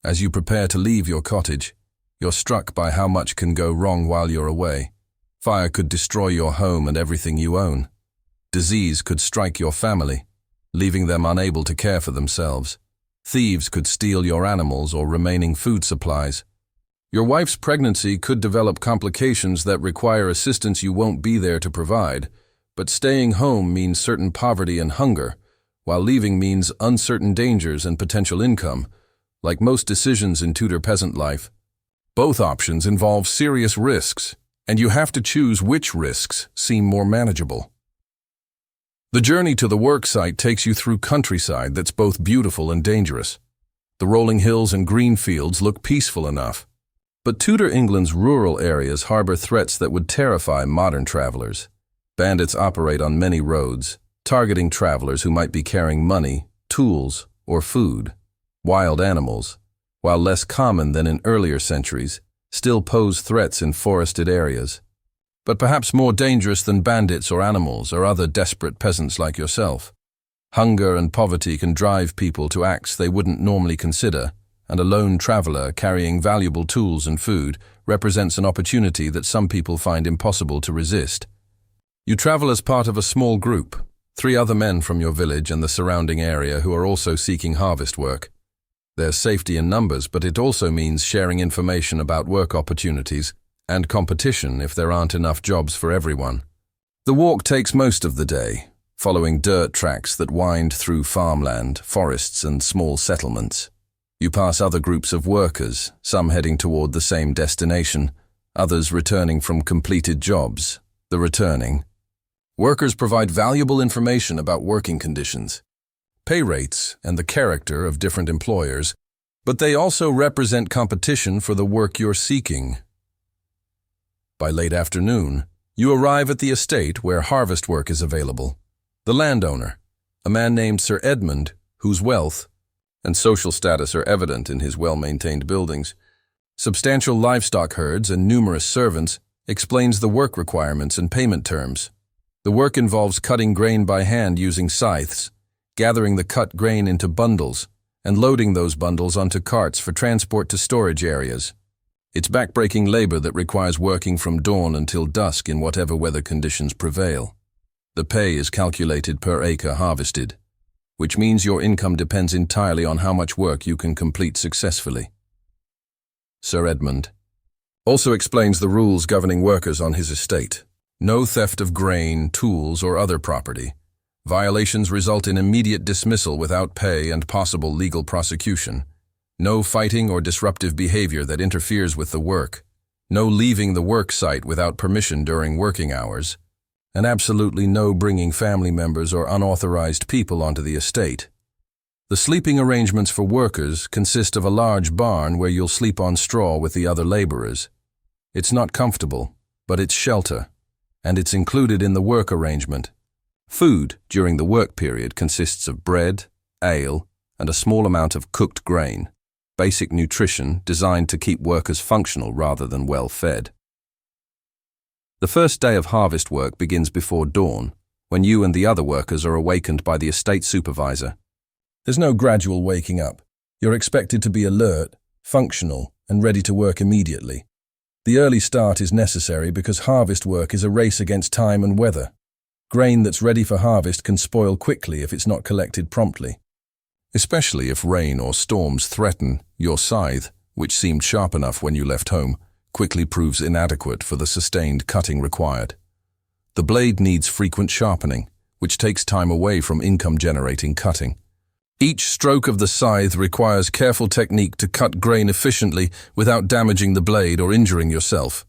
As you prepare to leave your cottage, you're struck by how much can go wrong while you're away. Fire could destroy your home and everything you own. Disease could strike your family, leaving them unable to care for themselves. Thieves could steal your animals or remaining food supplies. Your wife's pregnancy could develop complications that require assistance you won't be there to provide, but staying home means certain poverty and hunger, while leaving means uncertain dangers and potential income. Like most decisions in Tudor peasant life, both options involve serious risks, and you have to choose which risks seem more manageable. The journey to the work site takes you through countryside that's both beautiful and dangerous. The rolling hills and green fields look peaceful enough, but Tudor England's rural areas harbor threats that would terrify modern travelers. Bandits operate on many roads, targeting travelers who might be carrying money, tools, or food. Wild animals, while less common than in earlier centuries, still pose threats in forested areas. but perhaps more dangerous than bandits or animals or other desperate peasants like yourself. Hunger and poverty can drive people to acts they wouldn't normally consider, and a lone traveler carrying valuable tools and food represents an opportunity that some people find impossible to resist. You travel as part of a small group, 3 other men from your village and the surrounding area who are also seeking harvest work. There's safety in numbers, but it also means sharing information about work opportunities and competition if there aren't enough jobs for everyone. The walk takes most of the day, following dirt tracks that wind through farmland, forests, and small settlements. You pass other groups of workers, some heading toward the same destination, others returning from completed jobs. The returning workers provide valuable information about working conditions, pay rates, and the character of different employers, but they also represent competition for the work you're seeking. By late afternoon, you arrive at the estate where harvest work is available. The landowner, a man named Sir Edmund, whose wealth and social status are evident in his well-maintained buildings, substantial livestock herds, and numerous servants, explains the work requirements and payment terms. The work involves cutting grain by hand using scythes, gathering the cut grain into bundles, and loading those bundles onto carts for transport to storage areas. It's backbreaking labor that requires working from dawn until dusk in whatever weather conditions prevail. The pay is calculated per acre harvested, which means your income depends entirely on how much work you can complete successfully. Sir Edmund also explains the rules governing workers on his estate. No theft of grain, tools, or other property. Violations result in immediate dismissal without pay and possible legal prosecution. No fighting or disruptive behavior that interferes with the work. No leaving the work site without permission during working hours. And absolutely no bringing family members or unauthorized people onto the estate. The sleeping arrangements for workers consist of a large barn where you'll sleep on straw with the other laborers. It's not comfortable, but it's shelter, and it's included in the work arrangement. Food during the work period consists of bread, ale, and a small amount of cooked grain, basic nutrition designed to keep workers functional rather than well-fed. The first day of harvest work begins before dawn, when you and the other workers are awakened by the estate supervisor. There's no gradual waking up. You're expected to be alert, functional, and ready to work immediately. The early start is necessary because harvest work is a race against time and weather. Grain that's ready for harvest can spoil quickly if it's not collected promptly. Especially if rain or storms threaten, your scythe, which seemed sharp enough when you left home, quickly proves inadequate for the sustained cutting required. The blade needs frequent sharpening, which takes time away from income-generating cutting. Each stroke of the scythe requires careful technique to cut grain efficiently without damaging the blade or injuring yourself.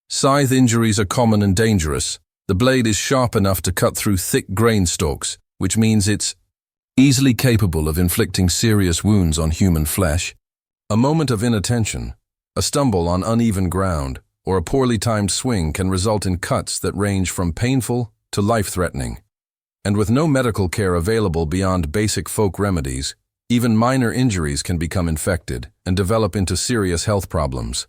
Scythe injuries are common and dangerous. The blade is sharp enough to cut through thick grain stalks, which means it's easily capable of inflicting serious wounds on human flesh. A moment of inattention, a stumble on uneven ground, or a poorly timed swing can result in cuts that range from painful to life-threatening. And with no medical care available beyond basic folk remedies, even minor injuries can become infected and develop into serious health problems.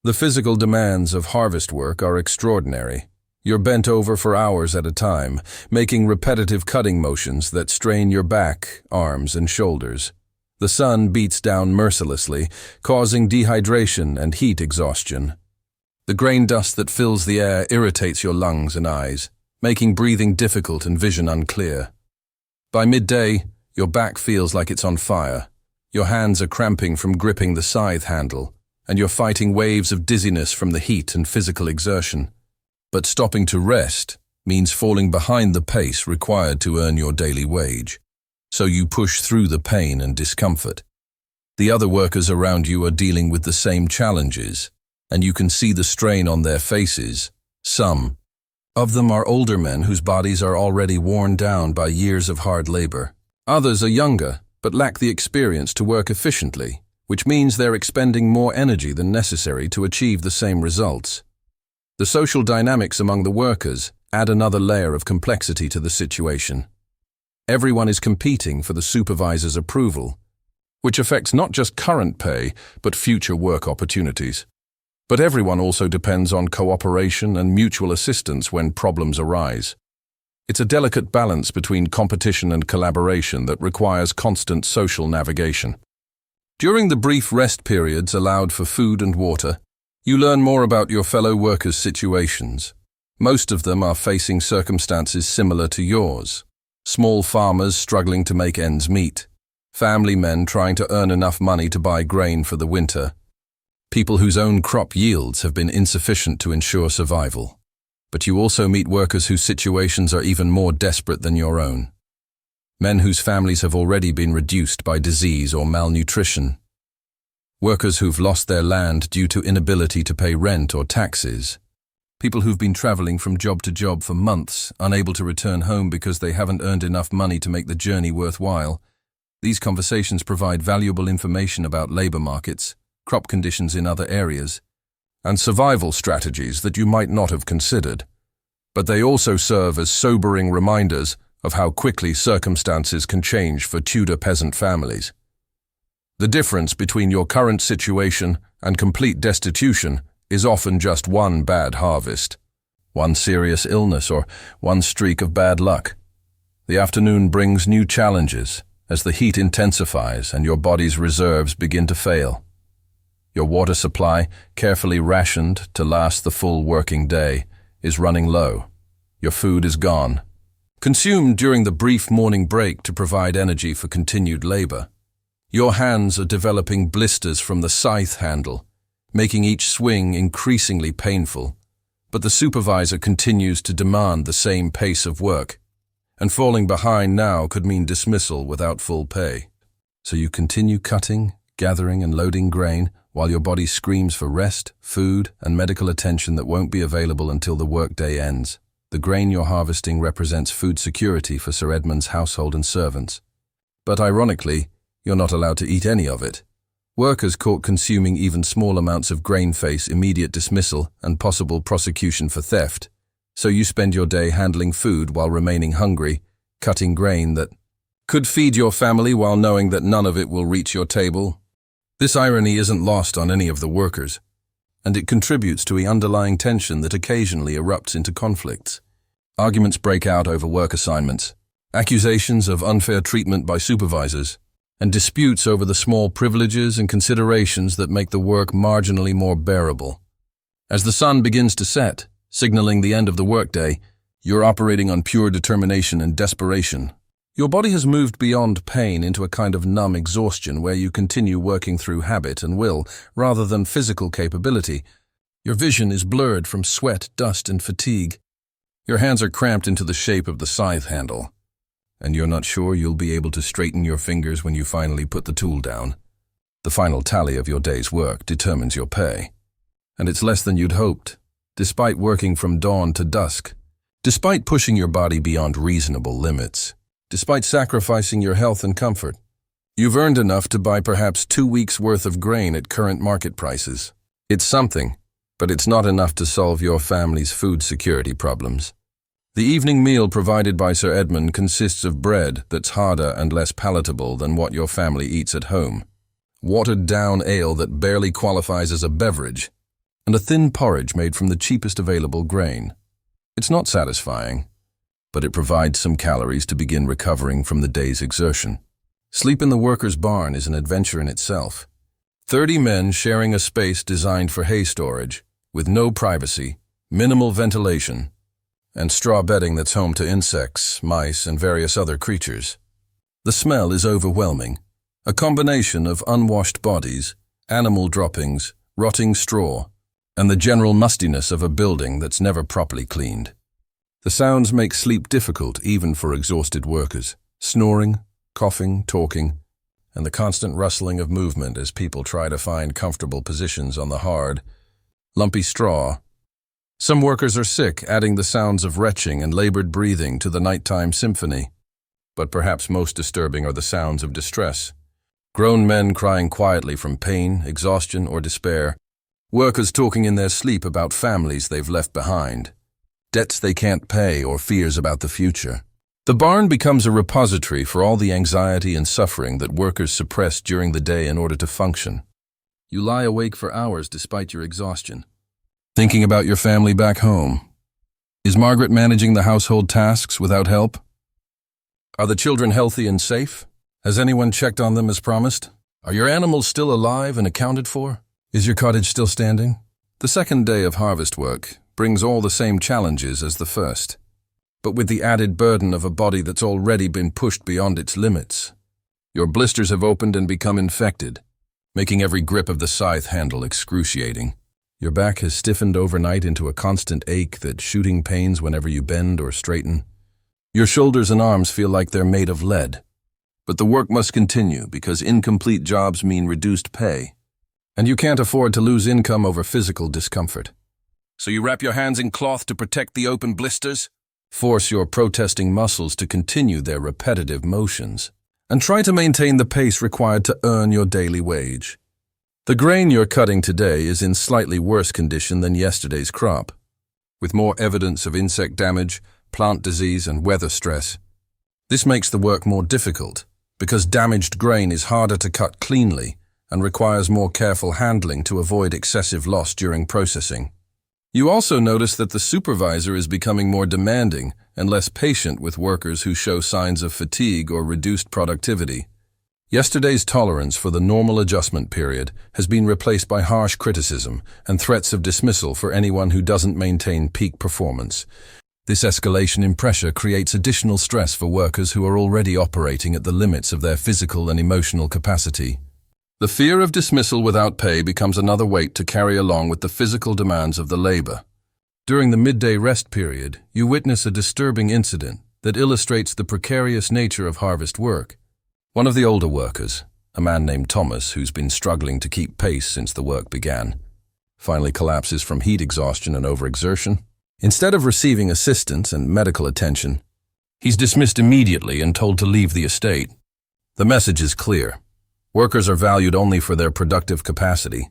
The physical demands of harvest work are extraordinary. You're bent over for hours at a time, making repetitive cutting motions that strain your back, arms, and shoulders. The sun beats down mercilessly, causing dehydration and heat exhaustion. The grain dust that fills the air irritates your lungs and eyes, making breathing difficult and vision unclear. By midday, your back feels like it's on fire. Your hands are cramping from gripping the scythe handle, and you're fighting waves of dizziness from the heat and physical exertion. But stopping to rest means falling behind the pace required to earn your daily wage. So you push through the pain and discomfort. The other workers around you are dealing with the same challenges, and you can see the strain on their faces. Some of them are older men whose bodies are already worn down by years of hard labor. Others are younger, but lack the experience to work efficiently, which means they're expending more energy than necessary to achieve the same results. The social dynamics among the workers add another layer of complexity to the situation. Everyone is competing for the supervisor's approval, which affects not just current pay, but future work opportunities. But everyone also depends on cooperation and mutual assistance when problems arise. It's a delicate balance between competition and collaboration that requires constant social navigation. During the brief rest periods allowed for food and water, you learn more about your fellow workers' situations. Most of them are facing circumstances similar to yours. Small farmers struggling to make ends meet. Family men trying to earn enough money to buy grain for the winter. People whose own crop yields have been insufficient to ensure survival. But you also meet workers whose situations are even more desperate than your own. Men whose families have already been reduced by disease or malnutrition. Workers who've lost their land due to inability to pay rent or taxes. People who've been traveling from job to job for months, unable to return home because they haven't earned enough money to make the journey worthwhile. These conversations provide valuable information about labor markets, crop conditions in other areas, and survival strategies that you might not have considered. But they also serve as sobering reminders of how quickly circumstances can change for Tudor peasant families. The difference between your current situation and complete destitution is often just one bad harvest, one serious illness, or one streak of bad luck. The afternoon brings new challenges as the heat intensifies and your body's reserves begin to fail. Your water supply, carefully rationed to last the full working day, is running low. Your food is gone, consumed during the brief morning break to provide energy for continued labor. Your hands are developing blisters from the scythe handle, making each swing increasingly painful. But the supervisor continues to demand the same pace of work, and falling behind now could mean dismissal without full pay. So you continue cutting, gathering and loading grain, while your body screams for rest, food, and medical attention that won't be available until the workday ends. The grain you're harvesting represents food security for Sir Edmund's household and servants. But ironically, you're not allowed to eat any of it. Workers caught consuming even small amounts of grain face immediate dismissal and possible prosecution for theft. So you spend your day handling food while remaining hungry, cutting grain that could feed your family while knowing that none of it will reach your table. This irony isn't lost on any of the workers, and it contributes to the underlying tension that occasionally erupts into conflicts. Arguments break out over work assignments, accusations of unfair treatment by supervisors, and disputes over the small privileges and considerations that make the work marginally more bearable. As the sun begins to set, signaling the end of the workday, you're operating on pure determination and desperation. Your body has moved beyond pain into a kind of numb exhaustion where you continue working through habit and will, rather than physical capability. Your vision is blurred from sweat, dust, and fatigue. Your hands are cramped into the shape of the scythe handle, and you're not sure you'll be able to straighten your fingers when you finally put the tool down. The final tally of your day's work determines your pay, and it's less than you'd hoped, despite working from dawn to dusk, despite pushing your body beyond reasonable limits. Despite sacrificing your health and comfort, you've earned enough to buy perhaps 2 weeks' worth of grain at current market prices. It's something, but it's not enough to solve your family's food security problems. The evening meal provided by Sir Edmund consists of bread that's harder and less palatable than what your family eats at home, watered-down ale that barely qualifies as a beverage, and a thin porridge made from the cheapest available grain. It's not satisfying, but it provides some calories to begin recovering from the day's exertion. Sleep in the worker's barn is an adventure in itself. 30 men sharing a space designed for hay storage, with no privacy, minimal ventilation, and straw bedding that's home to insects, mice, and various other creatures. The smell is overwhelming, a combination of unwashed bodies, animal droppings, rotting straw, and the general mustiness of a building that's never properly cleaned. The sounds make sleep difficult even for exhausted workers. Snoring, coughing, talking, and the constant rustling of movement as people try to find comfortable positions on the hard, lumpy straw. Some workers are sick, adding the sounds of retching and labored breathing to the nighttime symphony. But perhaps most disturbing are the sounds of distress. Grown men crying quietly from pain, exhaustion, or despair. Workers talking in their sleep about families they've left behind, debts they can't pay, or fears about the future. The barn becomes a repository for all the anxiety and suffering that workers suppress during the day in order to function. You lie awake for hours despite your exhaustion. Thinking about your family back home. Is Margaret managing the household tasks without help? Are the children healthy and safe? Has anyone checked on them as promised? Are your animals still alive and accounted for? Is your cottage still standing? The second day of harvest work brings all the same challenges as the first, but with the added burden of a body that's already been pushed beyond its limits. Your blisters have opened and become infected, making every grip of the scythe handle excruciating. Your back has stiffened overnight into a constant ache that's shooting pains whenever you bend or straighten. Your shoulders and arms feel like they're made of lead. But the work must continue because incomplete jobs mean reduced pay, and you can't afford to lose income over physical discomfort. So you wrap your hands in cloth to protect the open blisters, force your protesting muscles to continue their repetitive motions, and try to maintain the pace required to earn your daily wage. The grain you're cutting today is in slightly worse condition than yesterday's crop, with more evidence of insect damage, plant disease, and weather stress. This makes the work more difficult, because damaged grain is harder to cut cleanly and requires more careful handling to avoid excessive loss during processing. You also notice that the supervisor is becoming more demanding and less patient with workers who show signs of fatigue or reduced productivity. Yesterday's tolerance for the normal adjustment period has been replaced by harsh criticism and threats of dismissal for anyone who doesn't maintain peak performance. This escalation in pressure creates additional stress for workers who are already operating at the limits of their physical and emotional capacity. The fear of dismissal without pay becomes another weight to carry along with the physical demands of the labor. During the midday rest period, you witness a disturbing incident that illustrates the precarious nature of harvest work. One of the older workers, a man named Thomas who's been struggling to keep pace since the work began, finally collapses from heat exhaustion and overexertion. Instead of receiving assistance and medical attention, he's dismissed immediately and told to leave the estate. The message is clear. Workers are valued only for their productive capacity,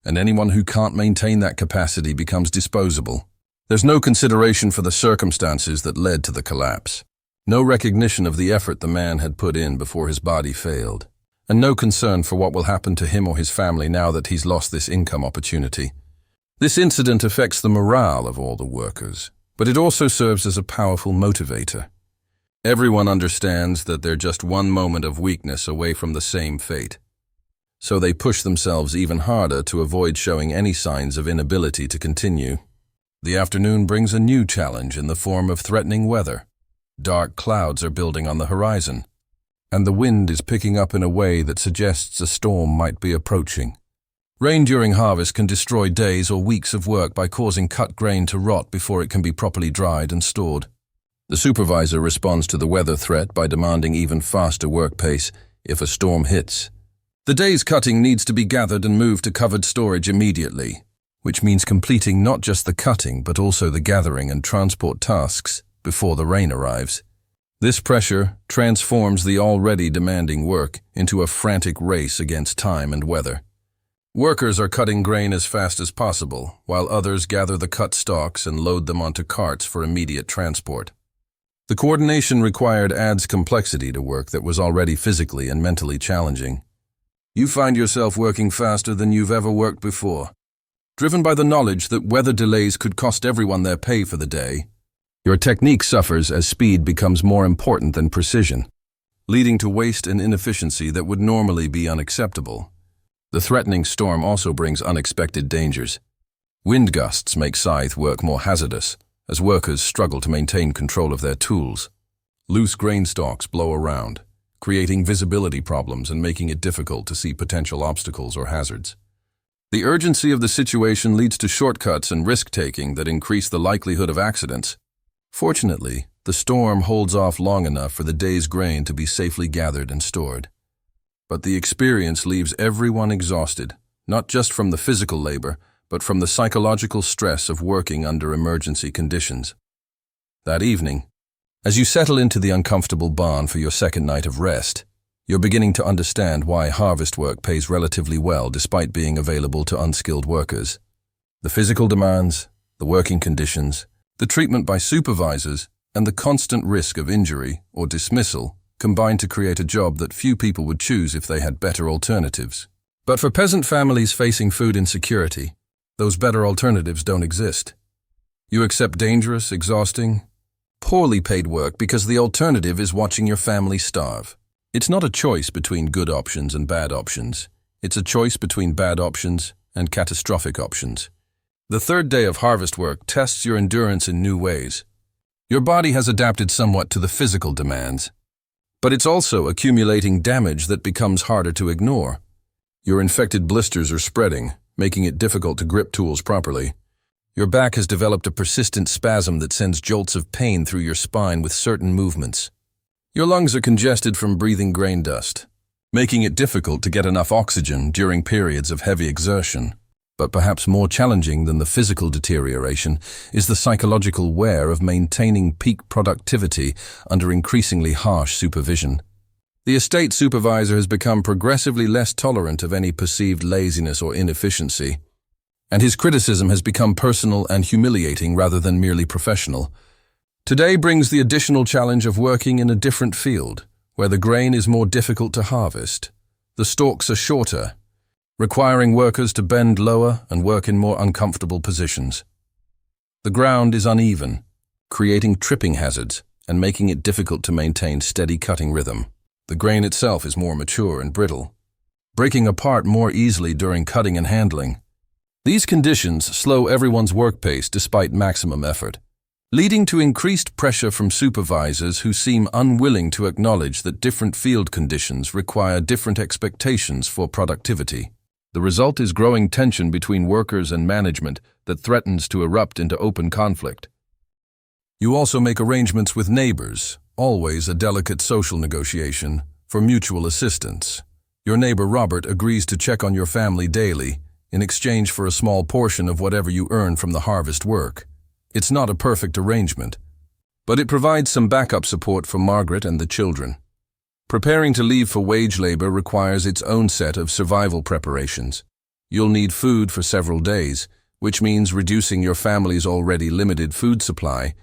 and anyone who can't maintain that capacity becomes disposable. There's no consideration for the circumstances that led to the collapse, no recognition of the effort the man had put in before his body failed, and no concern for what will happen to him or his family now that he's lost this income opportunity. This incident affects the morale of all the workers, but it also serves as a powerful motivator. Everyone understands that they're just one moment of weakness away from the same fate, so they push themselves even harder to avoid showing any signs of inability to continue. The afternoon brings a new challenge in the form of threatening weather. Dark clouds are building on the horizon, and the wind is picking up in a way that suggests a storm might be approaching. Rain during harvest can destroy days or weeks of work by causing cut grain to rot before it can be properly dried and stored. The supervisor responds to the weather threat by demanding even faster work pace if a storm hits. The day's cutting needs to be gathered and moved to covered storage immediately, which means completing not just the cutting but also the gathering and transport tasks before the rain arrives. This pressure transforms the already demanding work into a frantic race against time and weather. Workers are cutting grain as fast as possible, while others gather the cut stalks and load them onto carts for immediate transport. The coordination required adds complexity to work that was already physically and mentally challenging. You find yourself working faster than you've ever worked before. Driven by the knowledge that weather delays could cost everyone their pay for the day, your technique suffers as speed becomes more important than precision, leading to waste and inefficiency that would normally be unacceptable. The threatening storm also brings unexpected dangers. Wind gusts make scythe work more hazardous, as workers struggle to maintain control of their tools. Loose grain stalks blow around, creating visibility problems and making it difficult to see potential obstacles or hazards. The urgency of the situation leads to shortcuts and risk-taking that increase the likelihood of accidents. Fortunately, the storm holds off long enough for the day's grain to be safely gathered and stored. But the experience leaves everyone exhausted, not just from the physical labor, but from the psychological stress of working under emergency conditions. That evening, as you settle into the uncomfortable barn for your second night of rest, you're beginning to understand why harvest work pays relatively well despite being available to unskilled workers. The physical demands, the working conditions, the treatment by supervisors, and the constant risk of injury or dismissal combine to create a job that few people would choose if they had better alternatives. But for peasant families facing food insecurity, those better alternatives don't exist. You accept dangerous, exhausting, poorly paid work because the alternative is watching your family starve. It's not a choice between good options and bad options. It's a choice between bad options and catastrophic options. The third day of harvest work tests your endurance in new ways. Your body has adapted somewhat to the physical demands, but it's also accumulating damage that becomes harder to ignore. Your infected blisters are spreading, making it difficult to grip tools properly. Your back has developed a persistent spasm that sends jolts of pain through your spine with certain movements. Your lungs are congested from breathing grain dust, making it difficult to get enough oxygen during periods of heavy exertion. But perhaps more challenging than the physical deterioration is the psychological wear of maintaining peak productivity under increasingly harsh supervision. The estate supervisor has become progressively less tolerant of any perceived laziness or inefficiency, and his criticism has become personal and humiliating rather than merely professional. Today brings the additional challenge of working in a different field, where the grain is more difficult to harvest. The stalks are shorter, requiring workers to bend lower and work in more uncomfortable positions. The ground is uneven, creating tripping hazards and making it difficult to maintain steady cutting rhythm. The grain itself is more mature and brittle, breaking apart more easily during cutting and handling. These conditions slow everyone's work pace despite maximum effort, leading to increased pressure from supervisors who seem unwilling to acknowledge that different field conditions require different expectations for productivity. The result is growing tension between workers and management that threatens to erupt into open conflict. You also make arrangements with neighbors, always a delicate social negotiation, for mutual assistance. Your neighbor Robert agrees to check on your family daily in exchange for a small portion of whatever you earn from the harvest work. It's not a perfect arrangement, but it provides some backup support for Margaret and the children. Preparing to leave for wage labor requires its own set of survival preparations. You'll need food for several days, which means reducing your family's already limited food supply.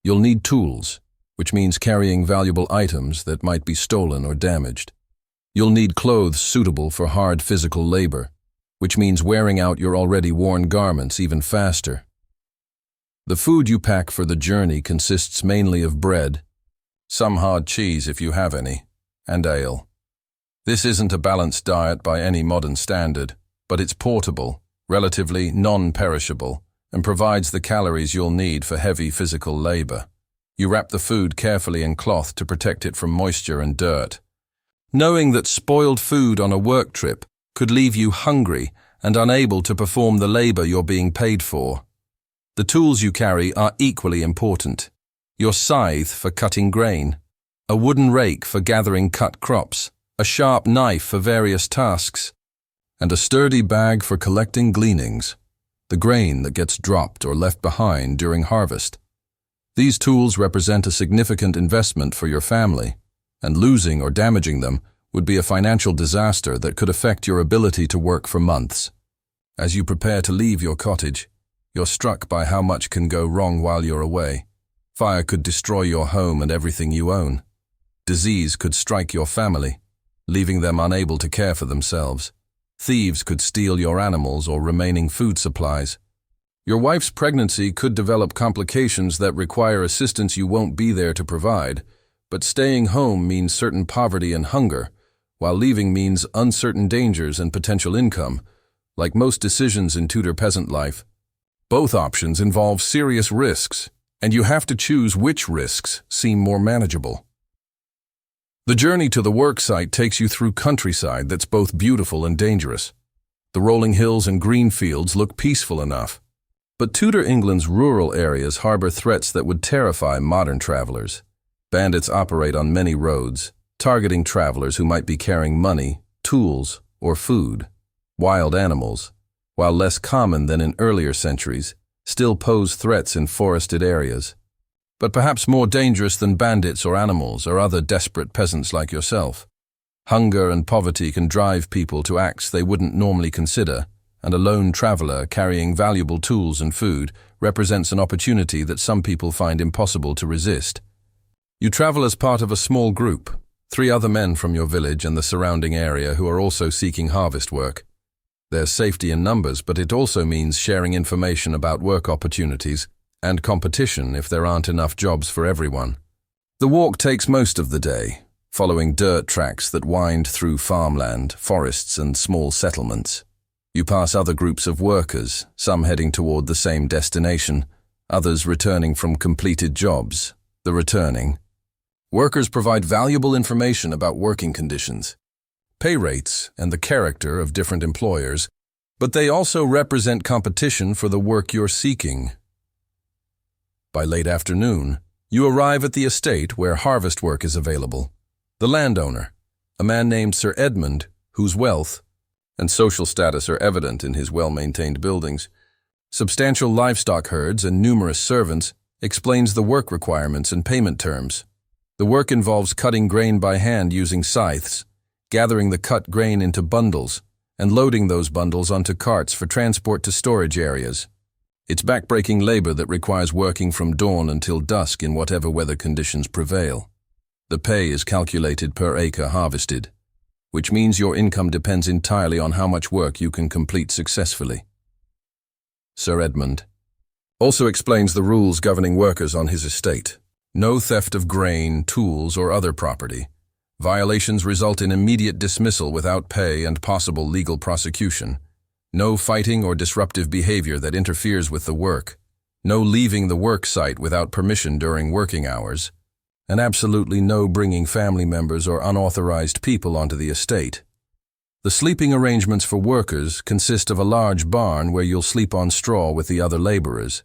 You'll need tools, which means carrying valuable items that might be stolen or damaged. You'll need clothes suitable for hard physical labor, which means wearing out your already worn garments even faster. The food you pack for the journey consists mainly of bread, some hard cheese if you have any, and ale. This isn't a balanced diet by any modern standard, but it's portable, relatively non-perishable, and provides the calories you'll need for heavy physical labor. You wrap the food carefully in cloth to protect it from moisture and dirt. Knowing that spoiled food on a work trip could leave you hungry and unable to perform the labor you're being paid for. The tools you carry are equally important. Your scythe for cutting grain, a wooden rake for gathering cut crops, a sharp knife for various tasks, and a sturdy bag for collecting gleanings, the grain that gets dropped or left behind during harvest. These tools represent a significant investment for your family, and losing or damaging them would be a financial disaster that could affect your ability to work for months. As you prepare to leave your cottage, you're struck by how much can go wrong while you're away. Fire could destroy your home and everything you own. Disease could strike your family, leaving them unable to care for themselves. Thieves could steal your animals or remaining food supplies. Your wife's pregnancy could develop complications that require assistance you won't be there to provide, but staying home means certain poverty and hunger, while leaving means uncertain dangers and potential income. Like most decisions in Tudor peasant life, both options involve serious risks, and you have to choose which risks seem more manageable. The journey to the work site takes you through countryside that's both beautiful and dangerous. The rolling hills and green fields look peaceful enough, but Tudor England's rural areas harbor threats that would terrify modern travelers. Bandits operate on many roads, targeting travelers who might be carrying money, tools, or food. Wild animals, while less common than in earlier centuries, still pose threats in forested areas. But perhaps more dangerous than bandits or animals are other desperate peasants like yourself. Hunger and poverty can drive people to acts they wouldn't normally consider, and a lone traveler carrying valuable tools and food represents an opportunity that some people find impossible to resist. You travel as part of a small group, 3 other men from your village and the surrounding area who are also seeking harvest work. There's safety in numbers, but it also means sharing information about work opportunities and competition if there aren't enough jobs for everyone. The walk takes most of the day, following dirt tracks that wind through farmland, forests, and small settlements. You pass other groups of workers, some heading toward the same destination, others returning from completed jobs. The returning workers provide valuable information about working conditions, pay rates, and the character of different employers, but they also represent competition for the work you're seeking. By late afternoon, you arrive at the estate where harvest work is available. The landowner, a man named Sir Edmund, whose wealth and social status are evident in his well-maintained buildings, substantial livestock herds, and numerous servants, explains the work requirements and payment terms. The work involves cutting grain by hand using scythes, gathering the cut grain into bundles, and loading those bundles onto carts for transport to storage areas. It's backbreaking labor that requires working from dawn until dusk in whatever weather conditions prevail. The pay is calculated per acre harvested, which means your income depends entirely on how much work you can complete successfully. Sir Edmund also explains the rules governing workers on his estate. No theft of grain, tools, or other property. Violations result in immediate dismissal without pay and possible legal prosecution. No fighting or disruptive behavior that interferes with the work. No leaving the work site without permission during working hours. And absolutely no bringing family members or unauthorized people onto the estate. The sleeping arrangements for workers consist of a large barn where you'll sleep on straw with the other laborers.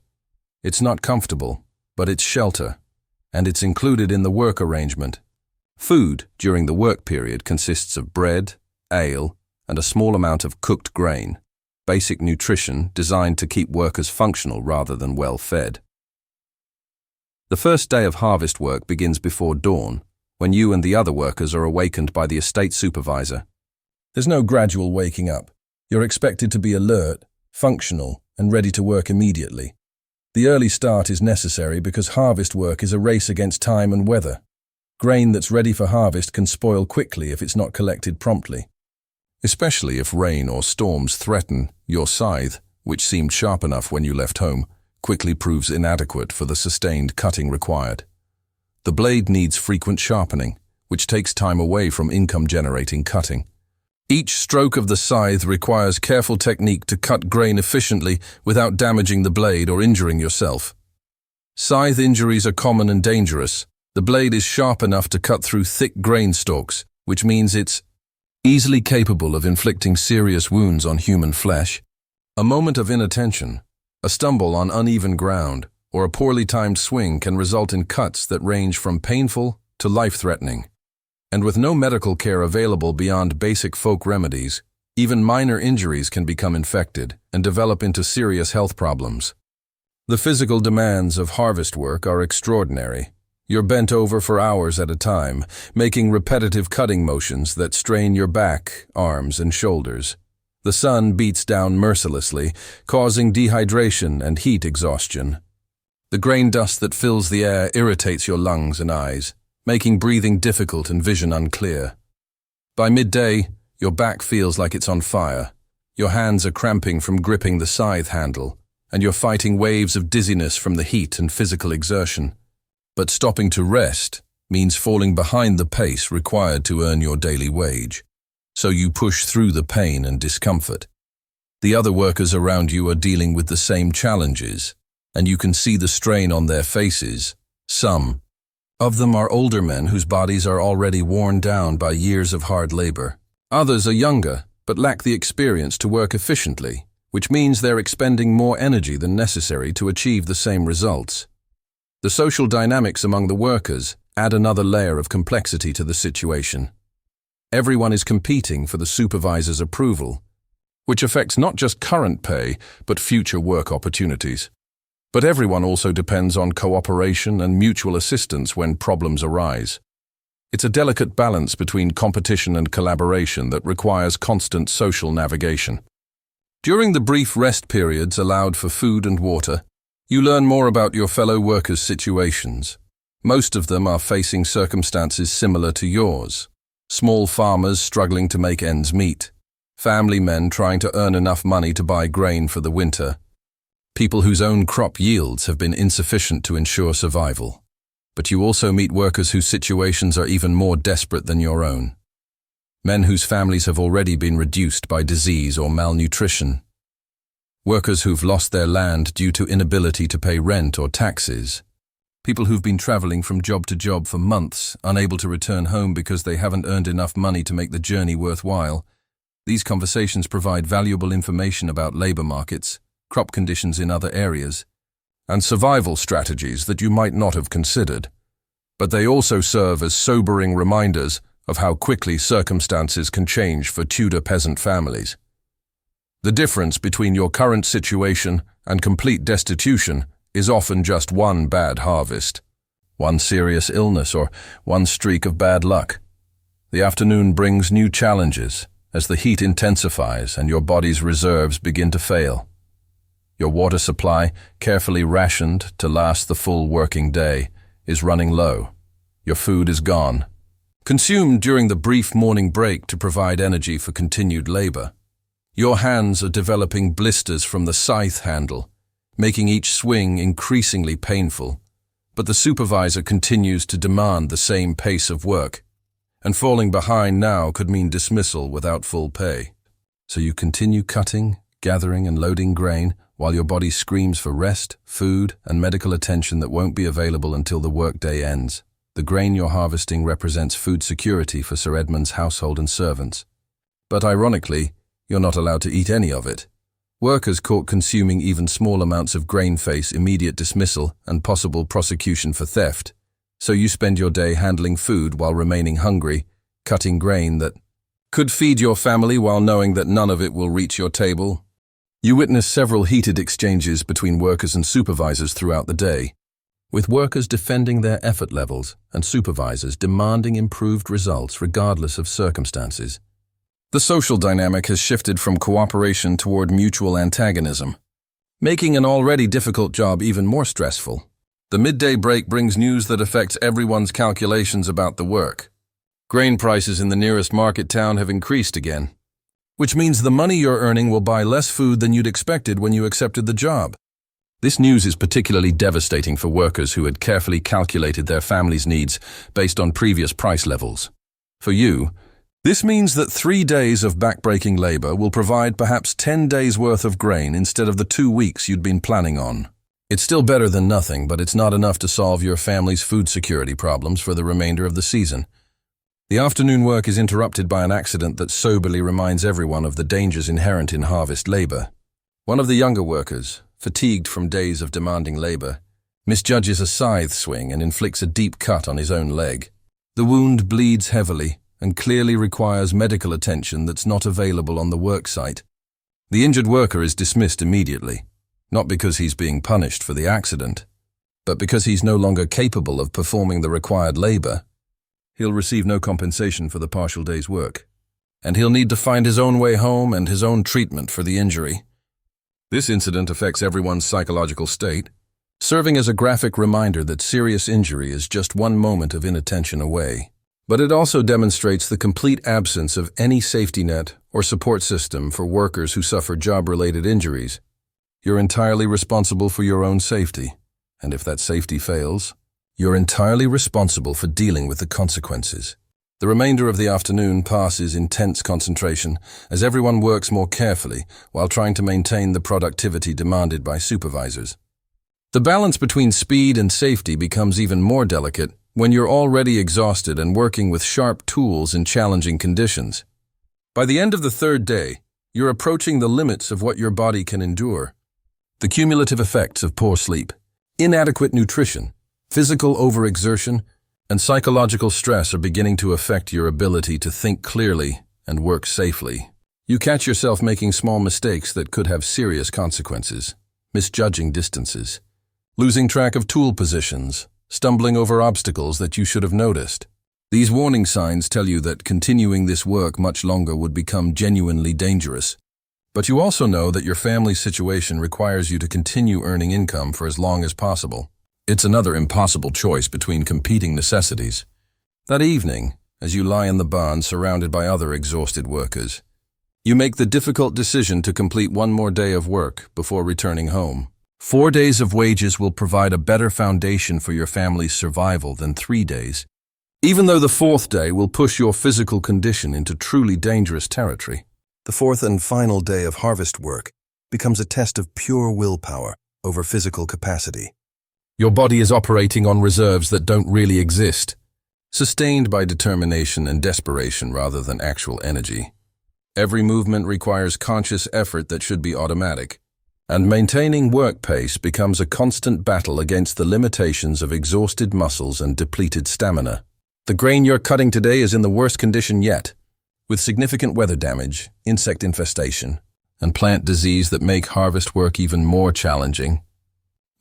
It's not comfortable, but it's shelter, and it's included in the work arrangement. Food during the work period consists of bread, ale, and a small amount of cooked grain, basic nutrition designed to keep workers functional rather than well-fed. The first day of harvest work begins before dawn, when you and the other workers are awakened by the estate supervisor. There's no gradual waking up. You're expected to be alert, functional, and ready to work immediately. The early start is necessary because harvest work is a race against time and weather. Grain that's ready for harvest can spoil quickly if it's not collected promptly. Especially if rain or storms threaten, your scythe, which seemed sharp enough when you left home, quickly proves inadequate for the sustained cutting required. The blade needs frequent sharpening, which takes time away from income-generating cutting. Each stroke of the scythe requires careful technique to cut grain efficiently without damaging the blade or injuring yourself. Scythe injuries are common and dangerous. The blade is sharp enough to cut through thick grain stalks, which means it's easily capable of inflicting serious wounds on human flesh. A moment of inattention, a stumble on uneven ground, or a poorly timed swing can result in cuts that range from painful to life-threatening. And with no medical care available beyond basic folk remedies, even minor injuries can become infected and develop into serious health problems. The physical demands of harvest work are extraordinary. You're bent over for hours at a time, making repetitive cutting motions that strain your back, arms, and shoulders. The sun beats down mercilessly, causing dehydration and heat exhaustion. The grain dust that fills the air irritates your lungs and eyes, making breathing difficult and vision unclear. By midday, your back feels like it's on fire. Your hands are cramping from gripping the scythe handle, and you're fighting waves of dizziness from the heat and physical exertion. But stopping to rest means falling behind the pace required to earn your daily wage. So you push through the pain and discomfort. The other workers around you are dealing with the same challenges, and you can see the strain on their faces. Some of them are older men whose bodies are already worn down by years of hard labor. Others are younger, but lack the experience to work efficiently, which means they're expending more energy than necessary to achieve the same results. The social dynamics among the workers add another layer of complexity to the situation. Everyone is competing for the supervisor's approval, which affects not just current pay, but future work opportunities. But everyone also depends on cooperation and mutual assistance when problems arise. It's a delicate balance between competition and collaboration that requires constant social navigation. During the brief rest periods allowed for food and water, you learn more about your fellow workers' situations. Most of them are facing circumstances similar to yours. Small farmers struggling to make ends meet. Family men trying to earn enough money to buy grain for the winter. People whose own crop yields have been insufficient to ensure survival. But you also meet workers whose situations are even more desperate than your own. Men whose families have already been reduced by disease or malnutrition. Workers who've lost their land due to inability to pay rent or taxes. People who've been traveling from job to job for months, unable to return home because they haven't earned enough money to make the journey worthwhile. These conversations provide valuable information about labor markets, crop conditions in other areas, and survival strategies that you might not have considered. But they also serve as sobering reminders of how quickly circumstances can change for Tudor peasant families. The difference between your current situation and complete destitution is often just one bad harvest, one serious illness, or one streak of bad luck. The afternoon brings new challenges as the heat intensifies and your body's reserves begin to fail. Your water supply, carefully rationed to last the full working day, is running low. Your food is gone, consumed during the brief morning break to provide energy for continued labor. Your hands are developing blisters from the scythe handle, making each swing increasingly painful, but the supervisor continues to demand the same pace of work, and falling behind now could mean dismissal without full pay. So you continue cutting, gathering and loading grain while your body screams for rest, food and medical attention that won't be available until the workday ends. The grain you're harvesting represents food security for Sir Edmund's household and servants. But ironically, you're not allowed to eat any of it. Workers caught consuming even small amounts of grain face immediate dismissal and possible prosecution for theft. So you spend your day handling food while remaining hungry, cutting grain that could feed your family while knowing that none of it will reach your table. You witness several heated exchanges between workers and supervisors throughout the day, with workers defending their effort levels and supervisors demanding improved results regardless of circumstances. The social dynamic has shifted from cooperation toward mutual antagonism, making an already difficult job even more stressful. The midday break brings news that affects everyone's calculations about the work. Grain prices in the nearest market town have increased again, which means the money you're earning will buy less food than you'd expected when you accepted the job. This news is particularly devastating for workers who had carefully calculated their family's needs based on previous price levels. For you, this means that 3 days of backbreaking labor will provide perhaps 10 days' worth of grain instead of the 2 weeks you'd been planning on. It's still better than nothing, but it's not enough to solve your family's food security problems for the remainder of the season. The afternoon work is interrupted by an accident that soberly reminds everyone of the dangers inherent in harvest labor. One of the younger workers, fatigued from days of demanding labor, misjudges a scythe swing and inflicts a deep cut on his own leg. The wound bleeds heavily and clearly requires medical attention that's not available on the work site. The injured worker is dismissed immediately, not because he's being punished for the accident, but because he's no longer capable of performing the required labor. He'll receive no compensation for the partial day's work, and he'll need to find his own way home and his own treatment for the injury. This incident affects everyone's psychological state, serving as a graphic reminder that serious injury is just one moment of inattention away. But it also demonstrates the complete absence of any safety net or support system for workers who suffer job-related injuries. You're entirely responsible for your own safety, and if that safety fails, you're entirely responsible for dealing with the consequences. The remainder of the afternoon passes in tense concentration as everyone works more carefully while trying to maintain the productivity demanded by supervisors. The balance between speed and safety becomes even more delicate when you're already exhausted and working with sharp tools in challenging conditions. By the end of the 3rd day, you're approaching the limits of what your body can endure. The cumulative effects of poor sleep, inadequate nutrition, physical overexertion, and psychological stress are beginning to affect your ability to think clearly and work safely. You catch yourself making small mistakes that could have serious consequences, misjudging distances, losing track of tool positions, stumbling over obstacles that you should have noticed. These warning signs tell you that continuing this work much longer would become genuinely dangerous. But you also know that your family's situation requires you to continue earning income for as long as possible. It's another impossible choice between competing necessities. That evening, as you lie in the barn surrounded by other exhausted workers, you make the difficult decision to complete one more day of work before returning home. 4 days of wages will provide a better foundation for your family's survival than 3 days, even though the 4th day will push your physical condition into truly dangerous territory. The 4th and final day of harvest work becomes a test of pure willpower over physical capacity. Your body is operating on reserves that don't really exist, sustained by determination and desperation rather than actual energy. Every movement requires conscious effort that should be automatic, and maintaining work pace becomes a constant battle against the limitations of exhausted muscles and depleted stamina. The grain you're cutting today is in the worst condition yet, with significant weather damage, insect infestation, and plant disease that make harvest work even more challenging.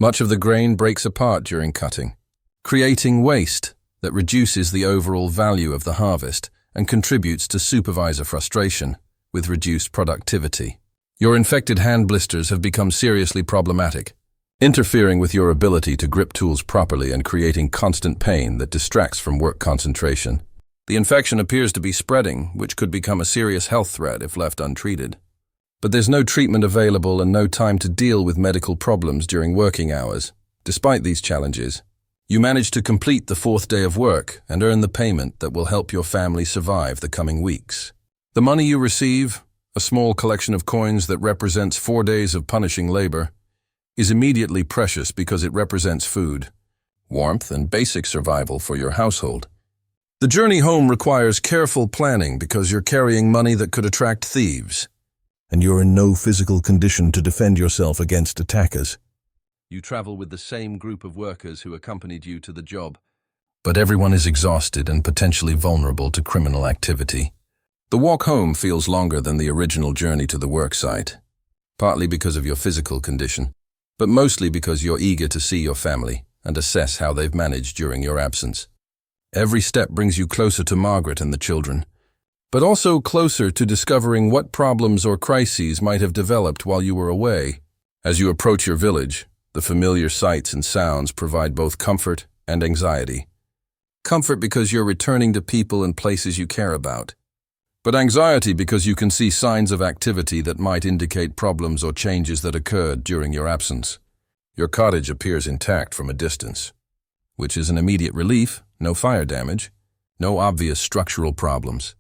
Much of the grain breaks apart during cutting, creating waste that reduces the overall value of the harvest and contributes to supervisor frustration with reduced productivity. Your infected hand blisters have become seriously problematic, interfering with your ability to grip tools properly and creating constant pain that distracts from work concentration. The infection appears to be spreading, which could become a serious health threat if left untreated. But there's no treatment available and no time to deal with medical problems during working hours. Despite these challenges, you manage to complete the 4th day of work and earn the payment that will help your family survive the coming weeks. The money you receive, a small collection of coins that represents 4 days of punishing labor, is immediately precious because it represents food, warmth, and basic survival for your household. The journey home requires careful planning because you're carrying money that could attract thieves, and you're in no physical condition to defend yourself against attackers. You travel with the same group of workers who accompanied you to the job, but everyone is exhausted and potentially vulnerable to criminal activity. The walk home feels longer than the original journey to the work site, partly because of your physical condition, but mostly because you're eager to see your family and assess how they've managed during your absence. Every step brings you closer to Margaret and the children, but also closer to discovering what problems or crises might have developed while you were away. As you approach your village, the familiar sights and sounds provide both comfort and anxiety. Comfort because you're returning to people and places you care about, but anxiety because you can see signs of activity that might indicate problems or changes that occurred during your absence. Your cottage appears intact from a distance, which is an immediate relief. No fire damage, no obvious structural problems,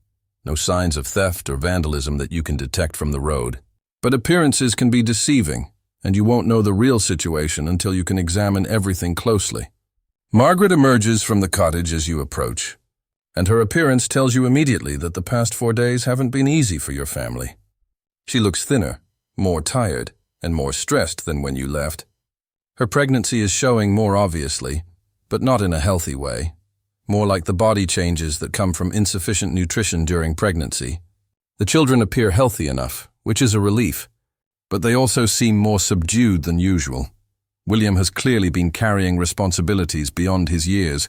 no signs of theft or vandalism that you can detect from the road. But appearances can be deceiving, and you won't know the real situation until you can examine everything closely. Margaret emerges from the cottage as you approach, and her appearance tells you immediately that the past 4 days haven't been easy for your family. She looks thinner, more tired, and more stressed than when you left. Her pregnancy is showing more obviously, but not in a healthy way, more like the body changes that come from insufficient nutrition during pregnancy. The children appear healthy enough, which is a relief, but they also seem more subdued than usual. William has clearly been carrying responsibilities beyond his years,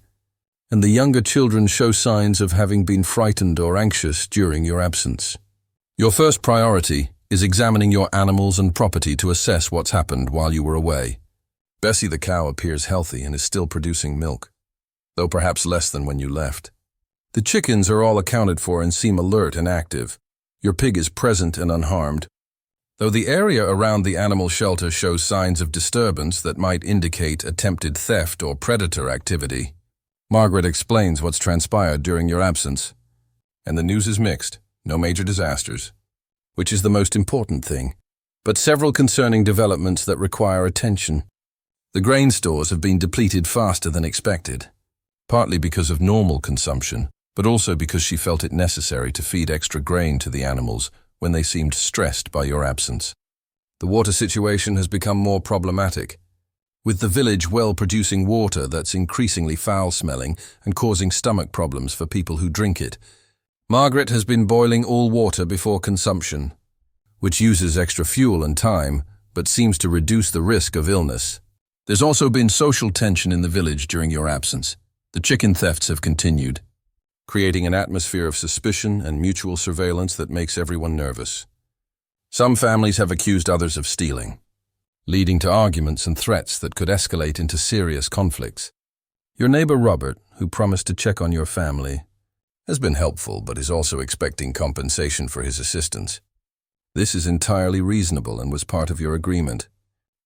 and the younger children show signs of having been frightened or anxious during your absence. Your first priority is examining your animals and property to assess what's happened while you were away. Bessie the cow appears healthy and is still producing milk, though perhaps less than when you left. The chickens are all accounted for and seem alert and active. Your pig is present and unharmed, though the area around the animal shelter shows signs of disturbance that might indicate attempted theft or predator activity. Margaret explains what's transpired during your absence, and the news is mixed, no major disasters, which is the most important thing, but several concerning developments that require attention. The grain stores have been depleted faster than expected, partly because of normal consumption, but also because she felt it necessary to feed extra grain to the animals when they seemed stressed by your absence. The water situation has become more problematic, with the village well producing water that's increasingly foul-smelling and causing stomach problems for people who drink it. Margaret has been boiling all water before consumption, which uses extra fuel and time, but seems to reduce the risk of illness. There's also been social tension in the village during your absence. The chicken thefts have continued, creating an atmosphere of suspicion and mutual surveillance that makes everyone nervous. Some families have accused others of stealing, leading to arguments and threats that could escalate into serious conflicts. Your neighbor Robert, who promised to check on your family, has been helpful but is also expecting compensation for his assistance. This is entirely reasonable and was part of your agreement.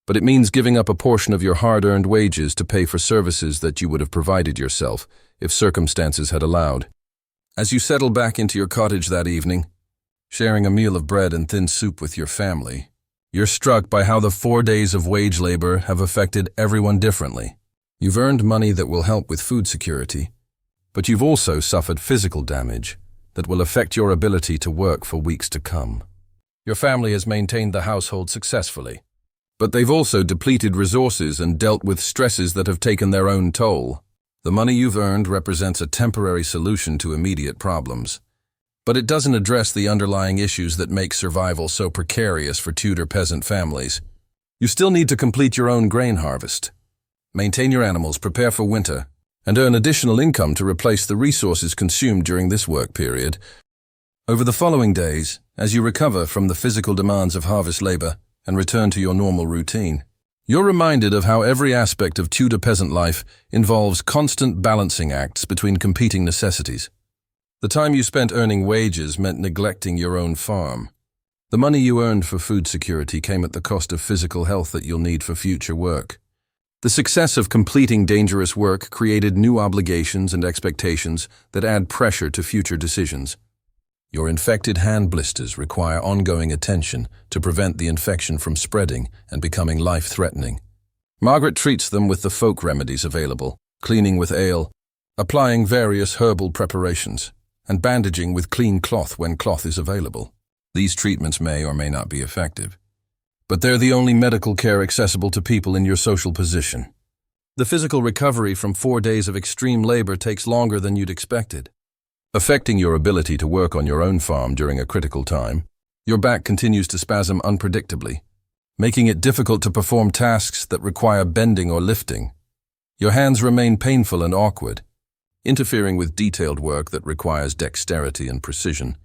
But it means giving up a portion of your hard-earned wages to pay for services that you would have provided yourself if circumstances had allowed. As you settle back into your cottage that evening, sharing a meal of bread and thin soup with your family, you're struck by how the 4 days of wage labor have affected everyone differently. You've earned money that will help with food security, but you've also suffered physical damage that will affect your ability to work for weeks to come. Your family has maintained the household successfully, but they've also depleted resources and dealt with stresses that have taken their own toll. The money you've earned represents a temporary solution to immediate problems, but it doesn't address the underlying issues that make survival so precarious for Tudor peasant families. You still need to complete your own grain harvest, maintain your animals, prepare for winter, and earn additional income to replace the resources consumed during this work period. Over the following days, as you recover from the physical demands of harvest labor and return to your normal routine, you're reminded of how every aspect of Tudor peasant life involves constant balancing acts between competing necessities. The time you spent earning wages meant neglecting your own farm. The money you earned for food security came at the cost of physical health that you'll need for future work. The success of completing dangerous work created new obligations and expectations that add pressure to future decisions. Your infected hand blisters require ongoing attention to prevent the infection from spreading and becoming life-threatening. Margaret treats them with the folk remedies available, cleaning with ale, applying various herbal preparations, and bandaging with clean cloth when cloth is available. These treatments may or may not be effective, but they're the only medical care accessible to people in your social position. The physical recovery from 4 days of extreme labor takes longer than you'd expected, affecting your ability to work on your own farm during a critical time. Your back continues to spasm unpredictably, making it difficult to perform tasks that require bending or lifting. Your hands remain painful and awkward, interfering with detailed work that requires dexterity and precision.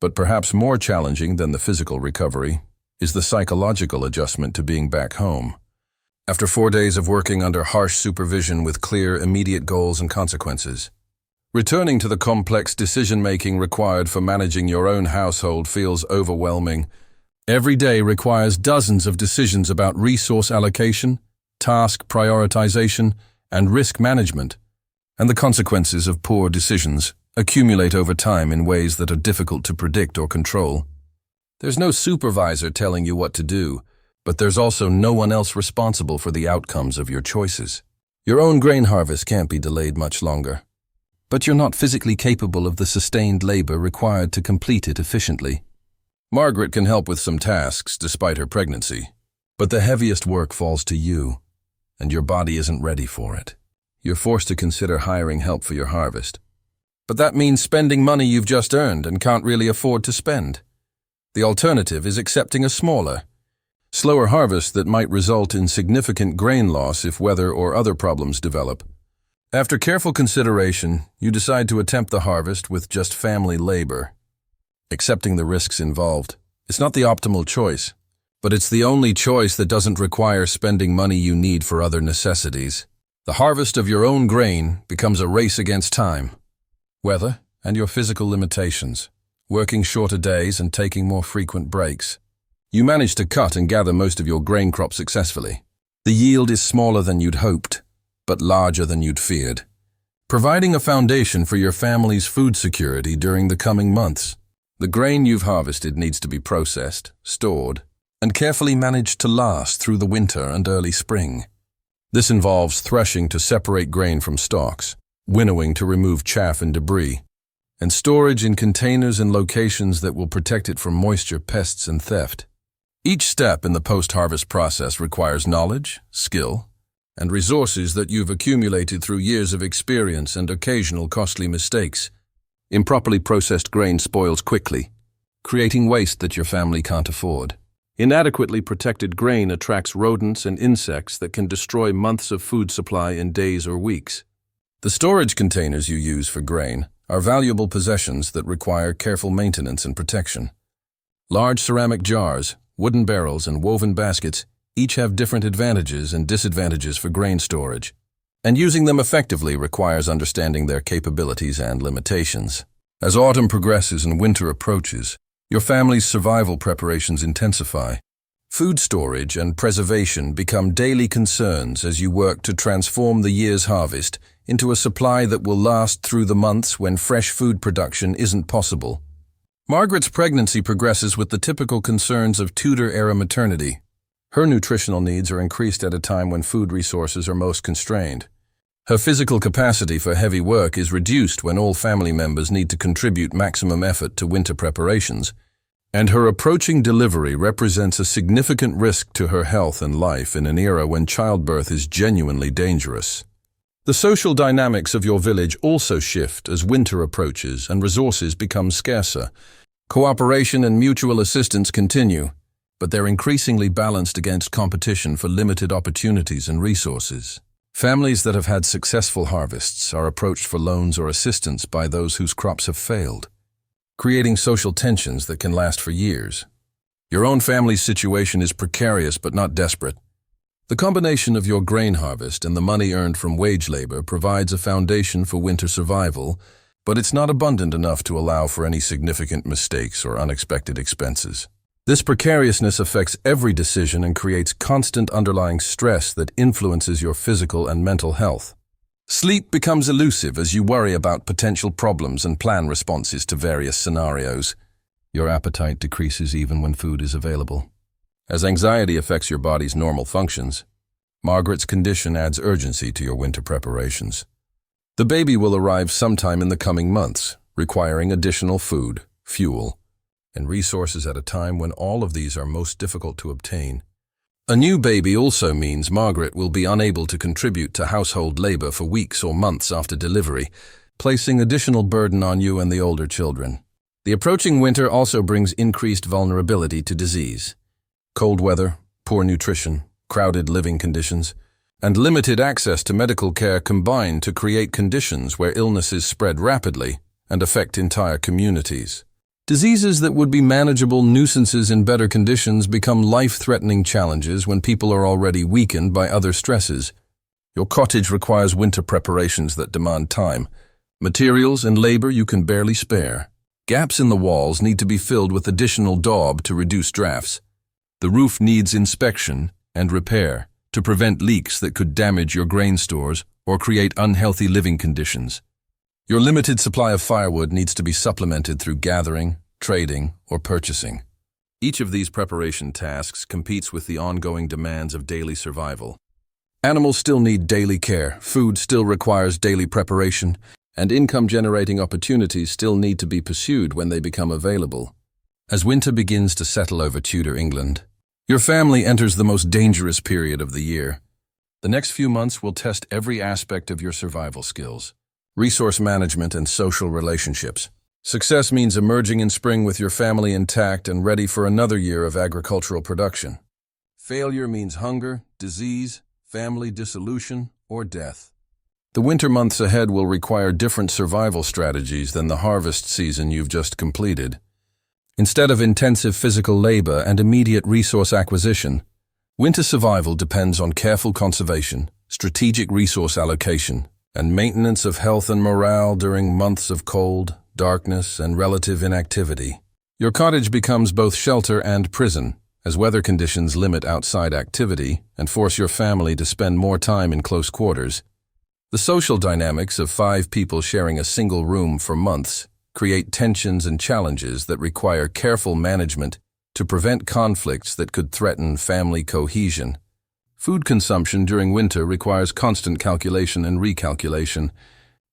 But perhaps more challenging than the physical recovery is the psychological adjustment to being back home. After 4 days of working under harsh supervision with clear, immediate goals and consequences, returning to the complex decision-making required for managing your own household feels overwhelming. Every day requires dozens of decisions about resource allocation, task prioritization, and risk management, and the consequences of poor decisions accumulate over time in ways that are difficult to predict or control. There's no supervisor telling you what to do, but there's also no one else responsible for the outcomes of your choices. Your own grain harvest can't be delayed much longer, but you're not physically capable of the sustained labor required to complete it efficiently. Margaret can help with some tasks despite her pregnancy, but the heaviest work falls to you, and your body isn't ready for it. You're forced to consider hiring help for your harvest. But that means spending money you've just earned and can't really afford to spend. The alternative is accepting a smaller, slower harvest that might result in significant grain loss if weather or other problems develop. After careful consideration, you decide to attempt the harvest with just family labor, accepting the risks involved. It's not the optimal choice, but it's the only choice that doesn't require spending money you need for other necessities. The harvest of your own grain becomes a race against time, weather, and your physical limitations, working shorter days and taking more frequent breaks. You manage to cut and gather most of your grain crop successfully. The yield is smaller than you'd hoped, but larger than you'd feared, providing a foundation for your family's food security during the coming months. The grain you've harvested needs to be processed, stored, and carefully managed to last through the winter and early spring. This involves threshing to separate grain from stalks, winnowing to remove chaff and debris, and storage in containers and locations that will protect it from moisture, pests, and theft. Each step in the post-harvest process requires knowledge, skill, and resources that you've accumulated through years of experience and occasional costly mistakes. Improperly processed grain spoils quickly, creating waste that your family can't afford. Inadequately protected grain attracts rodents and insects that can destroy months of food supply in days or weeks. The storage containers you use for grain are valuable possessions that require careful maintenance and protection. Large ceramic jars, wooden barrels, and woven baskets Each have different advantages and disadvantages for grain storage, and using them effectively requires understanding their capabilities and limitations. As autumn progresses and winter approaches, your family's survival preparations intensify. Food storage and preservation become daily concerns as you work to transform the year's harvest into a supply that will last through the months when fresh food production isn't possible. Margaret's pregnancy progresses with the typical concerns of Tudor-era maternity. Her nutritional needs are increased at a time when food resources are most constrained. Her physical capacity for heavy work is reduced when all family members need to contribute maximum effort to winter preparations, and her approaching delivery represents a significant risk to her health and life in an era when childbirth is genuinely dangerous. The social dynamics of your village also shift as winter approaches and resources become scarcer. Cooperation and mutual assistance continue, but they're increasingly balanced against competition for limited opportunities and resources. Families that have had successful harvests are approached for loans or assistance by those whose crops have failed, creating social tensions that can last for years. Your own family's situation is precarious but not desperate. The combination of your grain harvest and the money earned from wage labor provides a foundation for winter survival, but it's not abundant enough to allow for any significant mistakes or unexpected expenses. This precariousness affects every decision and creates constant underlying stress that influences your physical and mental health. Sleep becomes elusive as you worry about potential problems and plan responses to various scenarios. Your appetite decreases even when food is available. As anxiety affects your body's normal functions, Margaret's condition adds urgency to your winter preparations. The baby will arrive sometime in the coming months, requiring additional food, fuel, and resources at a time when all of these are most difficult to obtain. A new baby also means Margaret will be unable to contribute to household labor for weeks or months after delivery, placing additional burden on you and the older children. The approaching winter also brings increased vulnerability to disease. Cold weather, poor nutrition, crowded living conditions, and limited access to medical care combine to create conditions where illnesses spread rapidly and affect entire communities. Diseases that would be manageable nuisances in better conditions become life-threatening challenges when people are already weakened by other stresses. Your cottage requires winter preparations that demand time, materials and labor you can barely spare. Gaps in the walls need to be filled with additional daub to reduce drafts. The roof needs inspection and repair to prevent leaks that could damage your grain stores or create unhealthy living conditions. Your limited supply of firewood needs to be supplemented through gathering, trading, or purchasing. Each of these preparation tasks competes with the ongoing demands of daily survival. Animals still need daily care, food still requires daily preparation, and income-generating opportunities still need to be pursued when they become available. As winter begins to settle over Tudor England, your family enters the most dangerous period of the year. The next few months will test every aspect of your survival skills, resource management, and social relationships. Success means emerging in spring with your family intact and ready for another year of agricultural production. Failure means hunger, disease, family dissolution, or death. The winter months ahead will require different survival strategies than the harvest season you've just completed. Instead of intensive physical labor and immediate resource acquisition, winter survival depends on careful conservation, strategic resource allocation, and maintenance of health and morale during months of cold, darkness, and relative inactivity. Your cottage becomes both shelter and prison, as weather conditions limit outside activity and force your family to spend more time in close quarters. The social dynamics of 5 people sharing a single room for months create tensions and challenges that require careful management to prevent conflicts that could threaten family cohesion. Food consumption during winter requires constant calculation and recalculation.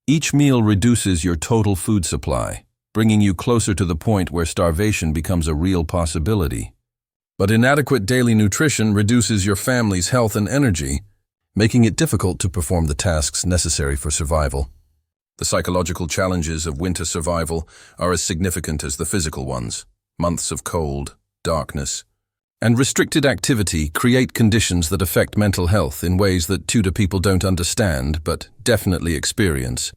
Each meal reduces your total food supply, bringing you closer to the point where starvation becomes a real possibility. But inadequate daily nutrition reduces your family's health and energy, making it difficult to perform the tasks necessary for survival. The psychological challenges of winter survival are as significant as the physical ones. Months of cold, darkness, and restricted activity create conditions that affect mental health in ways that Tudor people don't understand but definitely experience.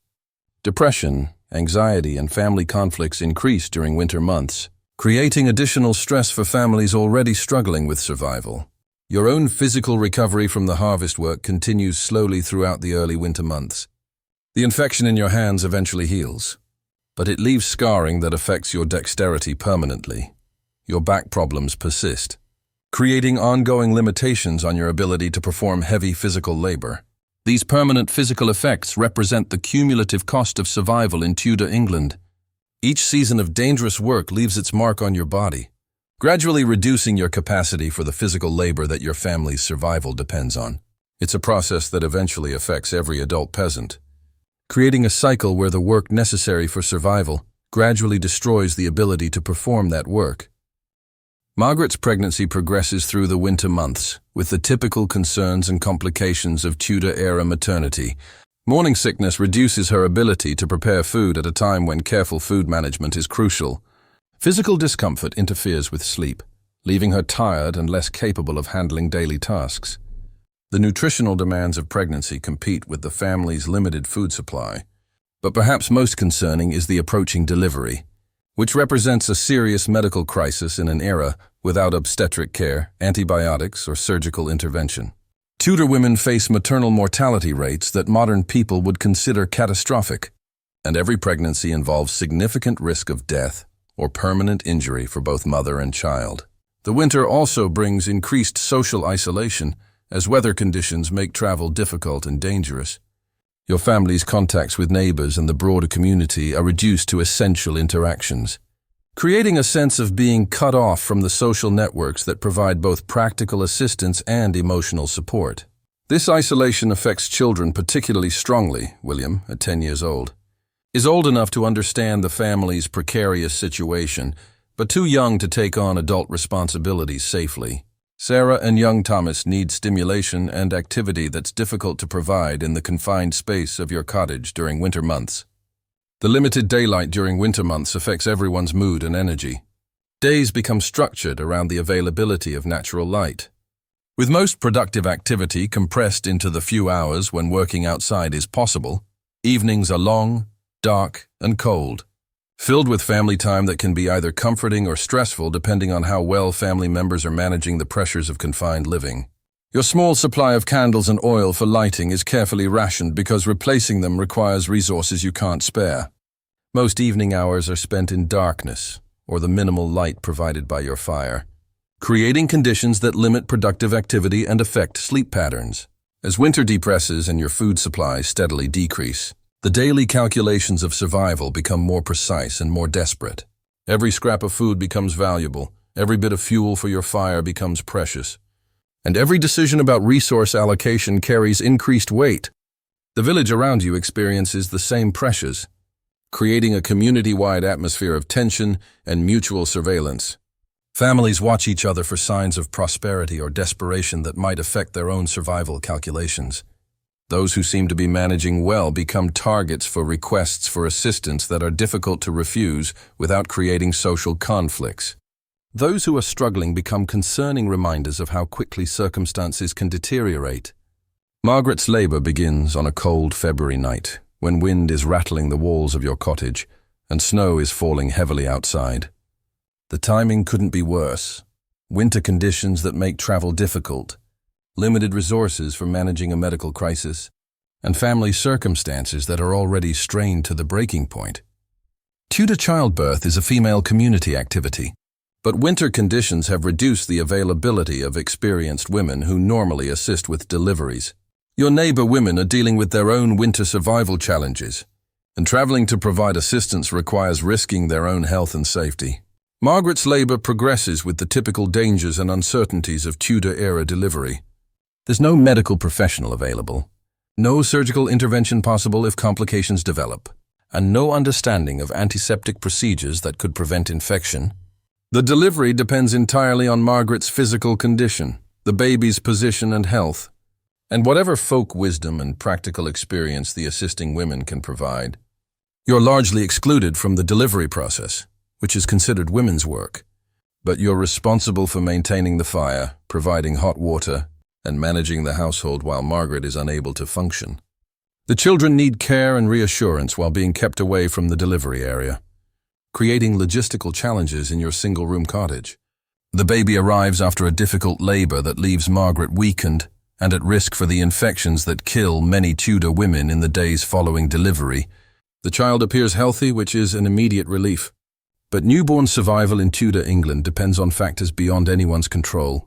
Depression, anxiety, and family conflicts increase during winter months, creating additional stress for families already struggling with survival. Your own physical recovery from the harvest work continues slowly throughout the early winter months. The infection in your hands eventually heals, but it leaves scarring that affects your dexterity permanently. Your back problems persist, creating ongoing limitations on your ability to perform heavy physical labor. These permanent physical effects represent the cumulative cost of survival in Tudor England. Each season of dangerous work leaves its mark on your body, gradually reducing your capacity for the physical labor that your family's survival depends on. It's a process that eventually affects every adult peasant, creating a cycle where the work necessary for survival gradually destroys the ability to perform that work. Margaret's pregnancy progresses through the winter months, with the typical concerns and complications of Tudor-era maternity. Morning sickness reduces her ability to prepare food at a time when careful food management is crucial. Physical discomfort interferes with sleep, leaving her tired and less capable of handling daily tasks. The nutritional demands of pregnancy compete with the family's limited food supply. But perhaps most concerning is the approaching delivery, which represents a serious medical crisis in an era without obstetric care, antibiotics, or surgical intervention. Tudor women face maternal mortality rates that modern people would consider catastrophic, and every pregnancy involves significant risk of death or permanent injury for both mother and child. The winter also brings increased social isolation, as weather conditions make travel difficult and dangerous. Your family's contacts with neighbors and the broader community are reduced to essential interactions, creating a sense of being cut off from the social networks that provide both practical assistance and emotional support. This isolation affects children particularly strongly. William, at 10 years old, is old enough to understand the family's precarious situation, but too young to take on adult responsibilities safely. Sarah and young Thomas need stimulation and activity that's difficult to provide in the confined space of your cottage during winter months. The limited daylight during winter months affects everyone's mood and energy. Days become structured around the availability of natural light. With most productive activity compressed into the few hours when working outside is possible, evenings are long, dark, and cold, filled with family time that can be either comforting or stressful depending on how well family members are managing the pressures of confined living. Your small supply of candles and oil for lighting is carefully rationed because replacing them requires resources you can't spare. Most evening hours are spent in darkness or the minimal light provided by your fire, creating conditions that limit productive activity and affect sleep patterns. As winter depresses and your food supplies steadily decrease, the daily calculations of survival become more precise and more desperate. Every scrap of food becomes valuable, every bit of fuel for your fire becomes precious, and every decision about resource allocation carries increased weight. The village around you experiences the same pressures, creating a community-wide atmosphere of tension and mutual surveillance. Families watch each other for signs of prosperity or desperation that might affect their own survival calculations. Those who seem to be managing well become targets for requests for assistance that are difficult to refuse without creating social conflicts. Those who are struggling become concerning reminders of how quickly circumstances can deteriorate. Margaret's labor begins on a cold February night, when wind is rattling the walls of your cottage and snow is falling heavily outside. The timing couldn't be worse. Winter conditions that make travel difficult, limited resources for managing a medical crisis, and family circumstances that are already strained to the breaking point. Tudor childbirth is a female community activity, but winter conditions have reduced the availability of experienced women who normally assist with deliveries. Your neighbor women are dealing with their own winter survival challenges, and traveling to provide assistance requires risking their own health and safety. Margaret's labor progresses with the typical dangers and uncertainties of Tudor-era delivery. There's no medical professional available, no surgical intervention possible if complications develop, and no understanding of antiseptic procedures that could prevent infection. The delivery depends entirely on Margaret's physical condition, the baby's position and health, and whatever folk wisdom and practical experience the assisting women can provide. You're largely excluded from the delivery process, which is considered women's work, but you're responsible for maintaining the fire, providing hot water, and managing the household while Margaret is unable to function. The children need care and reassurance while being kept away from the delivery area, creating logistical challenges in your single-room cottage. The baby arrives after a difficult labor that leaves Margaret weakened and at risk for the infections that kill many Tudor women in the days following delivery. The child appears healthy, which is an immediate relief. But newborn survival in Tudor England depends on factors beyond anyone's control.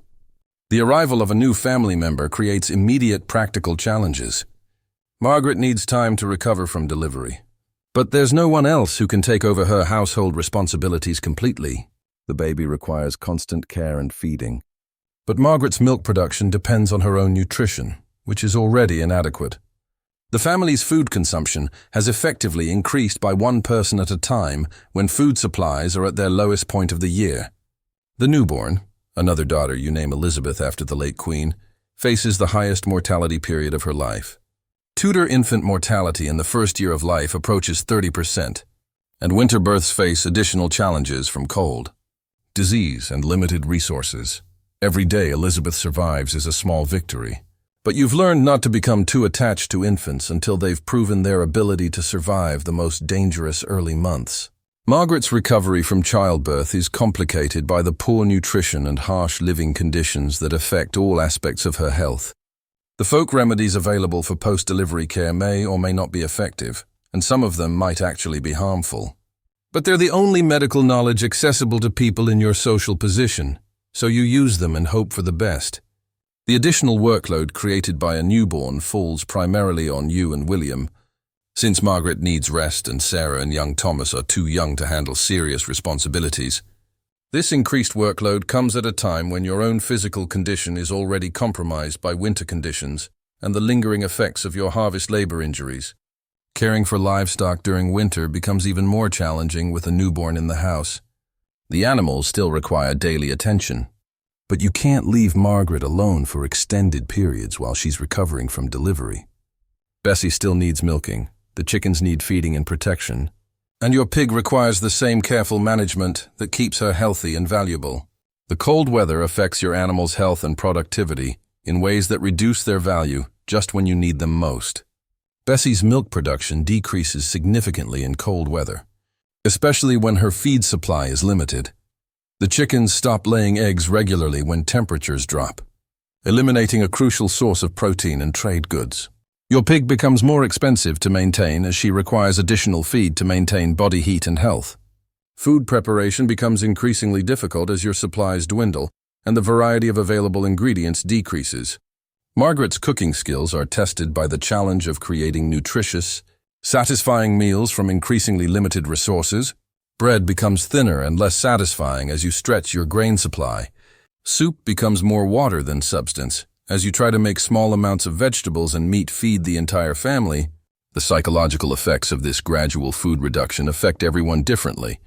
The arrival of a new family member creates immediate practical challenges. Margaret needs time to recover from delivery. But there's no one else who can take over her household responsibilities completely. The baby requires constant care and feeding. But Margaret's milk production depends on her own nutrition, which is already inadequate. The family's food consumption has effectively increased by one person at a time when food supplies are at their lowest point of the year. The newborn, another daughter you name Elizabeth after the late Queen, faces the highest mortality period of her life. Tudor infant mortality in the first year of life approaches 30%, and winter births face additional challenges from cold, disease, and limited resources. Every day Elizabeth survives is a small victory. But you've learned not to become too attached to infants until they've proven their ability to survive the most dangerous early months. Margaret's recovery from childbirth is complicated by the poor nutrition and harsh living conditions that affect all aspects of her health. The folk remedies available for post-delivery care may or may not be effective, and some of them might actually be harmful. But they're the only medical knowledge accessible to people in your social position, so you use them and hope for the best. The additional workload created by a newborn falls primarily on you and William, since Margaret needs rest and Sarah and young Thomas are too young to handle serious responsibilities. This increased workload comes at a time when your own physical condition is already compromised by winter conditions and the lingering effects of your harvest labor injuries. Caring for livestock during winter becomes even more challenging with a newborn in the house. The animals still require daily attention. But you can't leave Margaret alone for extended periods while she's recovering from delivery. Bessie still needs milking, the chickens need feeding and protection, and your pig requires the same careful management that keeps her healthy and valuable. The cold weather affects your animals' health and productivity in ways that reduce their value just when you need them most. Bessie's milk production decreases significantly in cold weather, especially when her feed supply is limited. The chickens stop laying eggs regularly when temperatures drop, eliminating a crucial source of protein and trade goods. Your pig becomes more expensive to maintain as she requires additional feed to maintain body heat and health. Food preparation becomes increasingly difficult as your supplies dwindle and the variety of available ingredients decreases. Margaret's cooking skills are tested by the challenge of creating nutritious, satisfying meals from increasingly limited resources. Bread becomes thinner and less satisfying as you stretch your grain supply. Soup becomes more water than substance as you try to make small amounts of vegetables and meat feed the entire family. The psychological effects of this gradual food reduction affect everyone differently.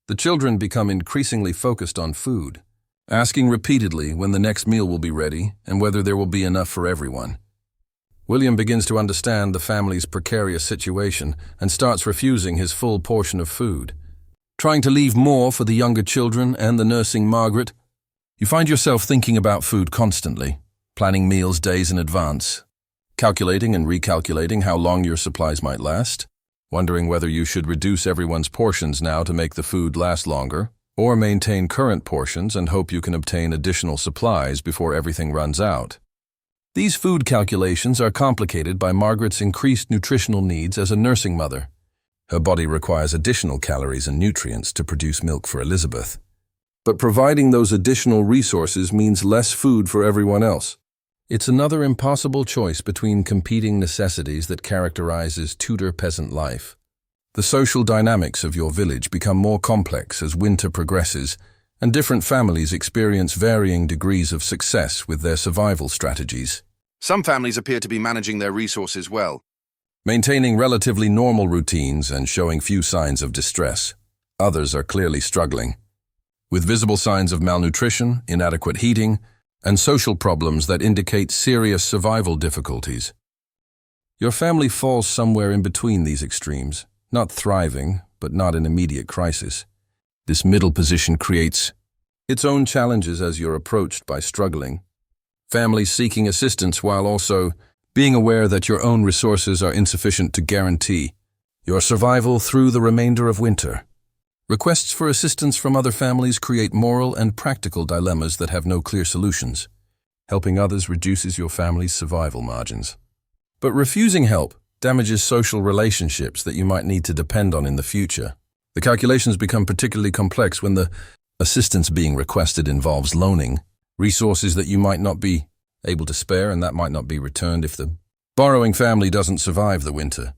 The children become increasingly focused on food, asking repeatedly when the next meal will be ready and whether there will be enough for everyone. William begins to understand the family's precarious situation and starts refusing his full portion of food. Trying to leave more for the younger children and the nursing Margaret, you find yourself thinking about food constantly, planning meals days in advance, calculating and recalculating how long your supplies might last, wondering whether you should reduce everyone's portions now to make the food last longer, or maintain current portions and hope you can obtain additional supplies before everything runs out. These food calculations are complicated by Margaret's increased nutritional needs as a nursing mother. Her body requires additional calories and nutrients to produce milk for Elizabeth. But providing those additional resources means less food for everyone else. It's another impossible choice between competing necessities that characterizes Tudor peasant life. The social dynamics of your village become more complex as winter progresses, and different families experience varying degrees of success with their survival strategies. Some families appear to be managing their resources well, maintaining relatively normal routines and showing few signs of distress. Others are clearly struggling, with visible signs of malnutrition, inadequate heating, and social problems that indicate serious survival difficulties. Your family falls somewhere in between these extremes, not thriving, but not in immediate crisis. This middle position creates its own challenges as you're approached by struggling families seeking assistance while also being aware that your own resources are insufficient to guarantee your survival through the remainder of winter. Requests for assistance from other families create moral and practical dilemmas that have no clear solutions. Helping others reduces your family's survival margins. But refusing help damages social relationships that you might need to depend on in the future. The calculations become particularly complex when the assistance being requested involves loaning resources that you might not be able to spare, and that might not be returned if the borrowing family doesn't survive the winter.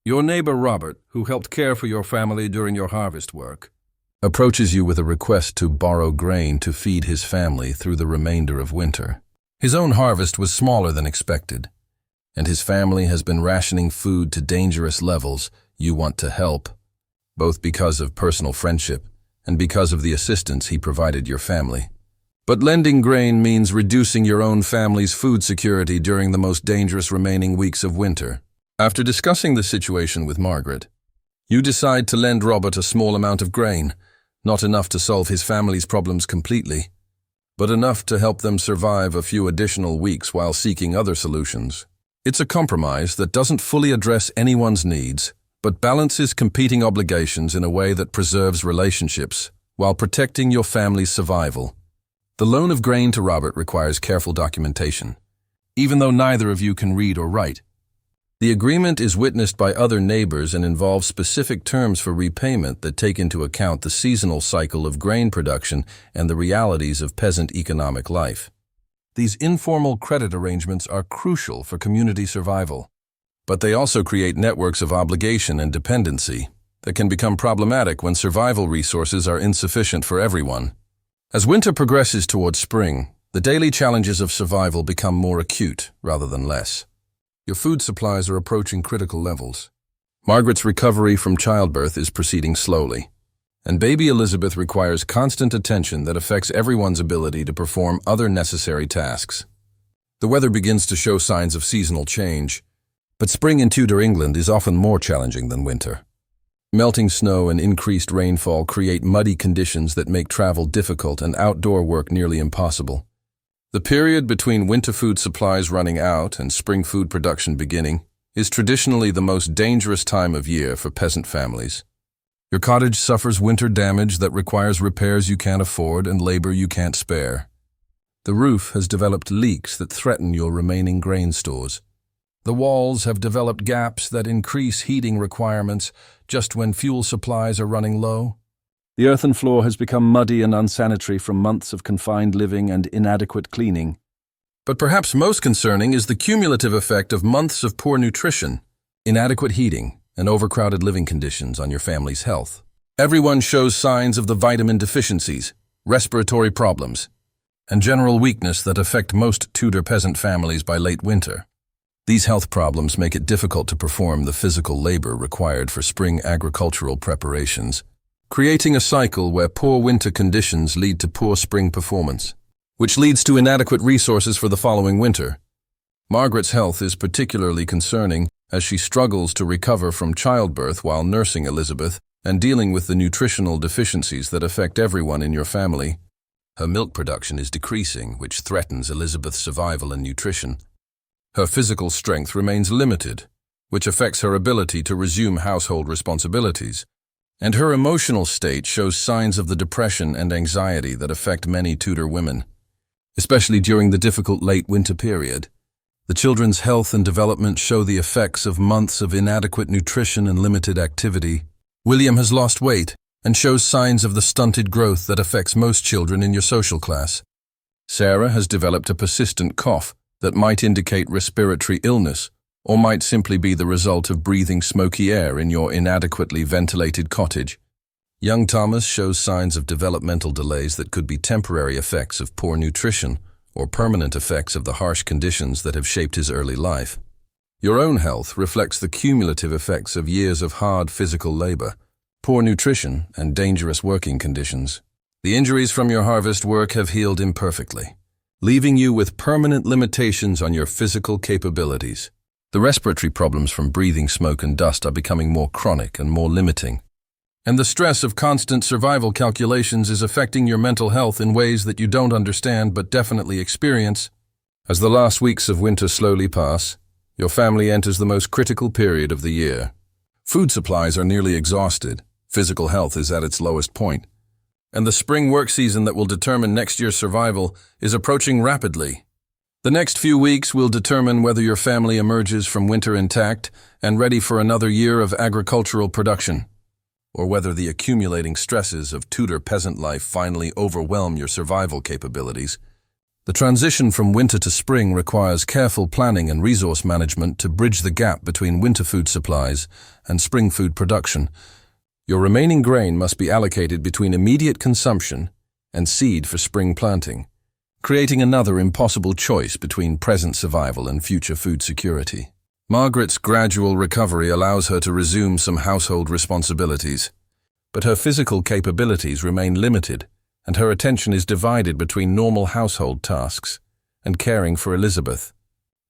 Your neighbor Robert, who helped care for your family during your harvest work, approaches you with a request to borrow grain to feed his family through the remainder of winter. His own harvest was smaller than expected, and his family has been rationing food to dangerous levels. You want to help, both because of personal friendship and because of the assistance he provided your family. But lending grain means reducing your own family's food security during the most dangerous remaining weeks of winter. After discussing the situation with Margaret, you decide to lend Robert a small amount of grain, not enough to solve his family's problems completely, but enough to help them survive a few additional weeks while seeking other solutions. It's a compromise that doesn't fully address anyone's needs, but balances competing obligations in a way that preserves relationships while protecting your family's survival. The loan of grain to Robert requires careful documentation, even though neither of you can read or write. The agreement is witnessed by other neighbors and involves specific terms for repayment that take into account the seasonal cycle of grain production and the realities of peasant economic life. These informal credit arrangements are crucial for community survival, but they also create networks of obligation and dependency that can become problematic when survival resources are insufficient for everyone. As winter progresses towards spring, the daily challenges of survival become more acute rather than less. Your food supplies are approaching critical levels. Margaret's recovery from childbirth is proceeding slowly, and baby Elizabeth requires constant attention that affects everyone's ability to perform other necessary tasks. The weather begins to show signs of seasonal change, but spring in Tudor England is often more challenging than winter. Melting snow and increased rainfall create muddy conditions that make travel difficult and outdoor work nearly impossible. The period between winter food supplies running out and spring food production beginning is traditionally the most dangerous time of year for peasant families. Your cottage suffers winter damage that requires repairs you can't afford and labor you can't spare. The roof has developed leaks that threaten your remaining grain stores. The walls have developed gaps that increase heating requirements just when fuel supplies are running low. The earthen floor has become muddy and unsanitary from months of confined living and inadequate cleaning. But perhaps most concerning is the cumulative effect of months of poor nutrition, inadequate heating, and overcrowded living conditions on your family's health. Everyone shows signs of the vitamin deficiencies, respiratory problems, and general weakness that affect most Tudor peasant families by late winter. These health problems make it difficult to perform the physical labor required for spring agricultural preparations, creating a cycle where poor winter conditions lead to poor spring performance, which leads to inadequate resources for the following winter. Margaret's health is particularly concerning as she struggles to recover from childbirth while nursing Elizabeth and dealing with the nutritional deficiencies that affect everyone in your family. Her milk production is decreasing, which threatens Elizabeth's survival and nutrition. Her physical strength remains limited, which affects her ability to resume household responsibilities. And her emotional state shows signs of the depression and anxiety that affect many Tudor women, especially during the difficult late winter period. The children's health and development show the effects of months of inadequate nutrition and limited activity. William has lost weight and shows signs of the stunted growth that affects most children in your social class. Sarah has developed a persistent cough that might indicate respiratory illness, or might simply be the result of breathing smoky air in your inadequately ventilated cottage. Young Thomas shows signs of developmental delays that could be temporary effects of poor nutrition or permanent effects of the harsh conditions that have shaped his early life. Your own health reflects the cumulative effects of years of hard physical labor, poor nutrition, and dangerous working conditions. The injuries from your harvest work have healed imperfectly, leaving you with permanent limitations on your physical capabilities. The respiratory problems from breathing smoke and dust are becoming more chronic and more limiting. And the stress of constant survival calculations is affecting your mental health in ways that you don't understand but definitely experience. As the last weeks of winter slowly pass, your family enters the most critical period of the year. Food supplies are nearly exhausted, Physical health is at its lowest point. And the spring work season that will determine next year's survival is approaching rapidly. The next few weeks will determine whether your family emerges from winter intact and ready for another year of agricultural production, or whether the accumulating stresses of Tudor peasant life finally overwhelm your survival capabilities. The transition from winter to spring requires careful planning and resource management to bridge the gap between winter food supplies and spring food production. Your remaining grain must be allocated between immediate consumption and seed for spring planting, creating another impossible choice between present survival and future food security. Margaret's gradual recovery allows her to resume some household responsibilities, but her physical capabilities remain limited, and her attention is divided between normal household tasks and caring for Elizabeth.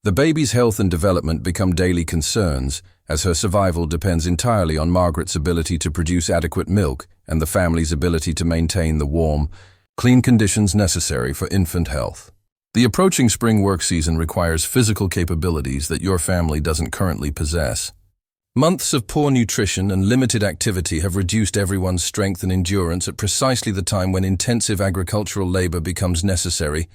The baby's health and development become daily concerns, as her survival depends entirely on Margaret's ability to produce adequate milk and the family's ability to maintain the warm, clean conditions necessary for infant health. The approaching spring work season requires physical capabilities that your family doesn't currently possess. Months of poor nutrition and limited activity have reduced everyone's strength and endurance at precisely the time when intensive agricultural labor becomes necessary.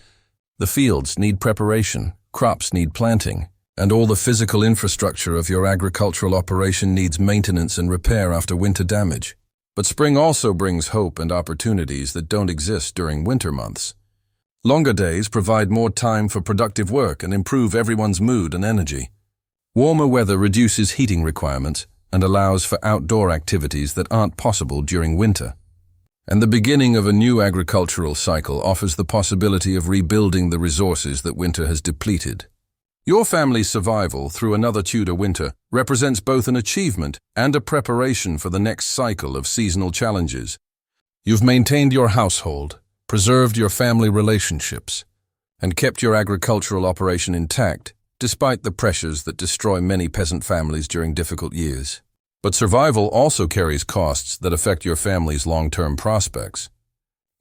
The fields need preparation, crops need planting, and all the physical infrastructure of your agricultural operation needs maintenance and repair after winter damage. But spring also brings hope and opportunities that don't exist during winter months. Longer days provide more time for productive work and improve everyone's mood and energy. Warmer weather reduces heating requirements and allows for outdoor activities that aren't possible during winter. And the beginning of a new agricultural cycle offers the possibility of rebuilding the resources that winter has depleted. Your family's survival through another Tudor winter represents both an achievement and a preparation for the next cycle of seasonal challenges. You've maintained your household, preserved your family relationships, and kept your agricultural operation intact, despite the pressures that destroy many peasant families during difficult years. But survival also carries costs that affect your family's long-term prospects.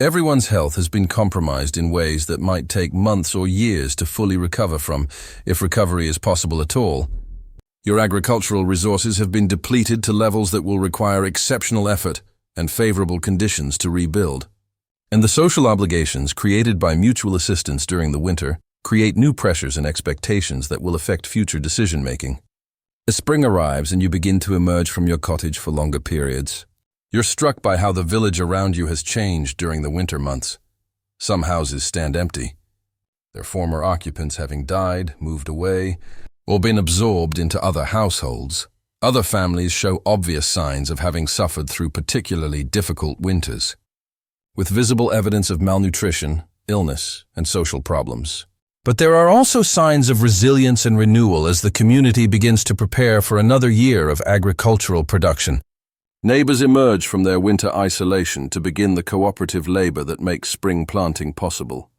Everyone's health has been compromised in ways that might take months or years to fully recover from, if recovery is possible at all. Your agricultural resources have been depleted to levels that will require exceptional effort and favorable conditions to rebuild. And the social obligations created by mutual assistance during the winter create new pressures and expectations that will affect future decision-making. As spring arrives and you begin to emerge from your cottage for longer periods, you're struck by how the village around you has changed during the winter months. Some houses stand empty, their former occupants having died, moved away, or been absorbed into other households. Other families show obvious signs of having suffered through particularly difficult winters, with visible evidence of malnutrition, illness, and social problems. But there are also signs of resilience and renewal as the community begins to prepare for another year of agricultural production. Neighbors emerge from their winter isolation to begin the cooperative labor that makes spring planting possible.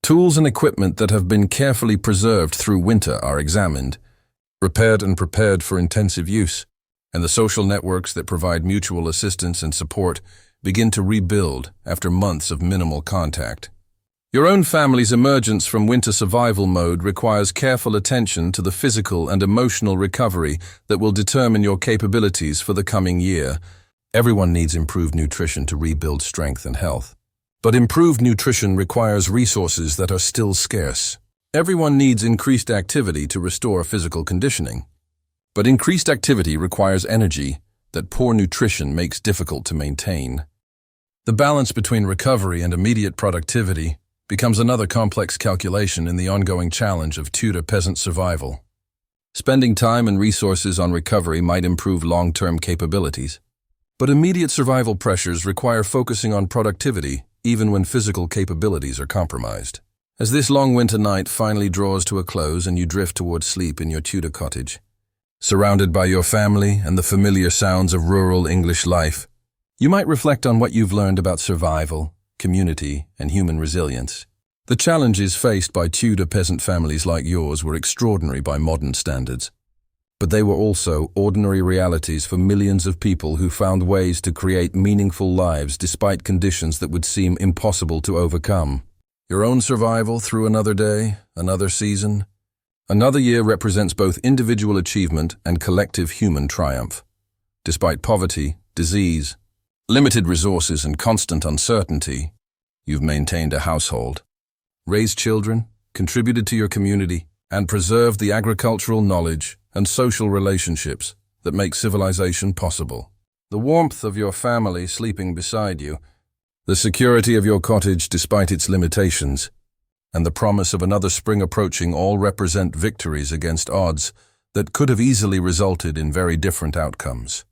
Tools and equipment that have been carefully preserved through winter are examined, repaired and prepared for intensive use, and the social networks that provide mutual assistance and support begin to rebuild after months of minimal contact. Your own family's emergence from winter survival mode requires careful attention to the physical and emotional recovery that will determine your capabilities for the coming year. Everyone needs improved nutrition to rebuild strength and health. But improved nutrition requires resources that are still scarce. Everyone needs increased activity to restore physical conditioning. But increased activity requires energy that poor nutrition makes difficult to maintain. The balance between recovery and immediate productivity becomes another complex calculation in the ongoing challenge of Tudor peasant survival. Spending time and resources on recovery might improve long-term capabilities, but immediate survival pressures require focusing on productivity even when physical capabilities are compromised. As this long winter night finally draws to a close and you drift toward sleep in your Tudor cottage, surrounded by your family and the familiar sounds of rural English life, you might reflect on what you've learned about survival, community, and human resilience. The challenges faced by Tudor peasant families like yours were extraordinary by modern standards, but they were also ordinary realities for millions of people who found ways to create meaningful lives despite conditions that would seem impossible to overcome. Your own survival through another day, another season, another year represents both individual achievement and collective human triumph. Despite poverty, disease, limited resources and constant uncertainty, you've maintained a household, raised children, contributed to your community, and preserved the agricultural knowledge and social relationships that make civilization possible. The warmth of your family sleeping beside you, the security of your cottage despite its limitations, and the promise of another spring approaching all represent victories against odds that could have easily resulted in very different outcomes.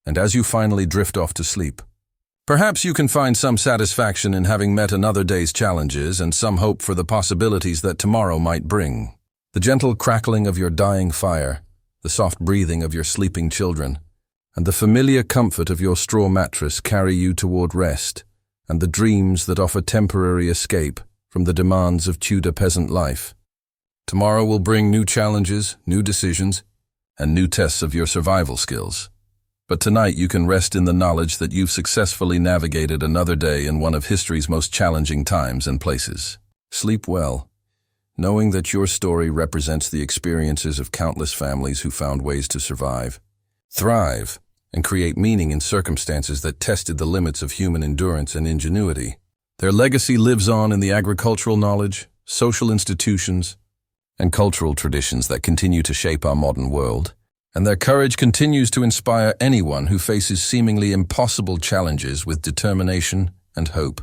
And as you finally drift off to sleep, perhaps you can find some satisfaction in having met another day's challenges and some hope for the possibilities that tomorrow might bring. The gentle crackling of your dying fire, the soft breathing of your sleeping children, and the familiar comfort of your straw mattress carry you toward rest and the dreams that offer temporary escape from the demands of Tudor peasant life. Tomorrow will bring new challenges, new decisions, and new tests of your survival skills. But tonight you can rest in the knowledge that you've successfully navigated another day in one of history's most challenging times and places. Sleep well, knowing that your story represents the experiences of countless families who found ways to survive, thrive, and create meaning in circumstances that tested the limits of human endurance and ingenuity. Their legacy lives on in the agricultural knowledge, social institutions, and cultural traditions that continue to shape our modern world. And their courage continues to inspire anyone who faces seemingly impossible challenges with determination and hope.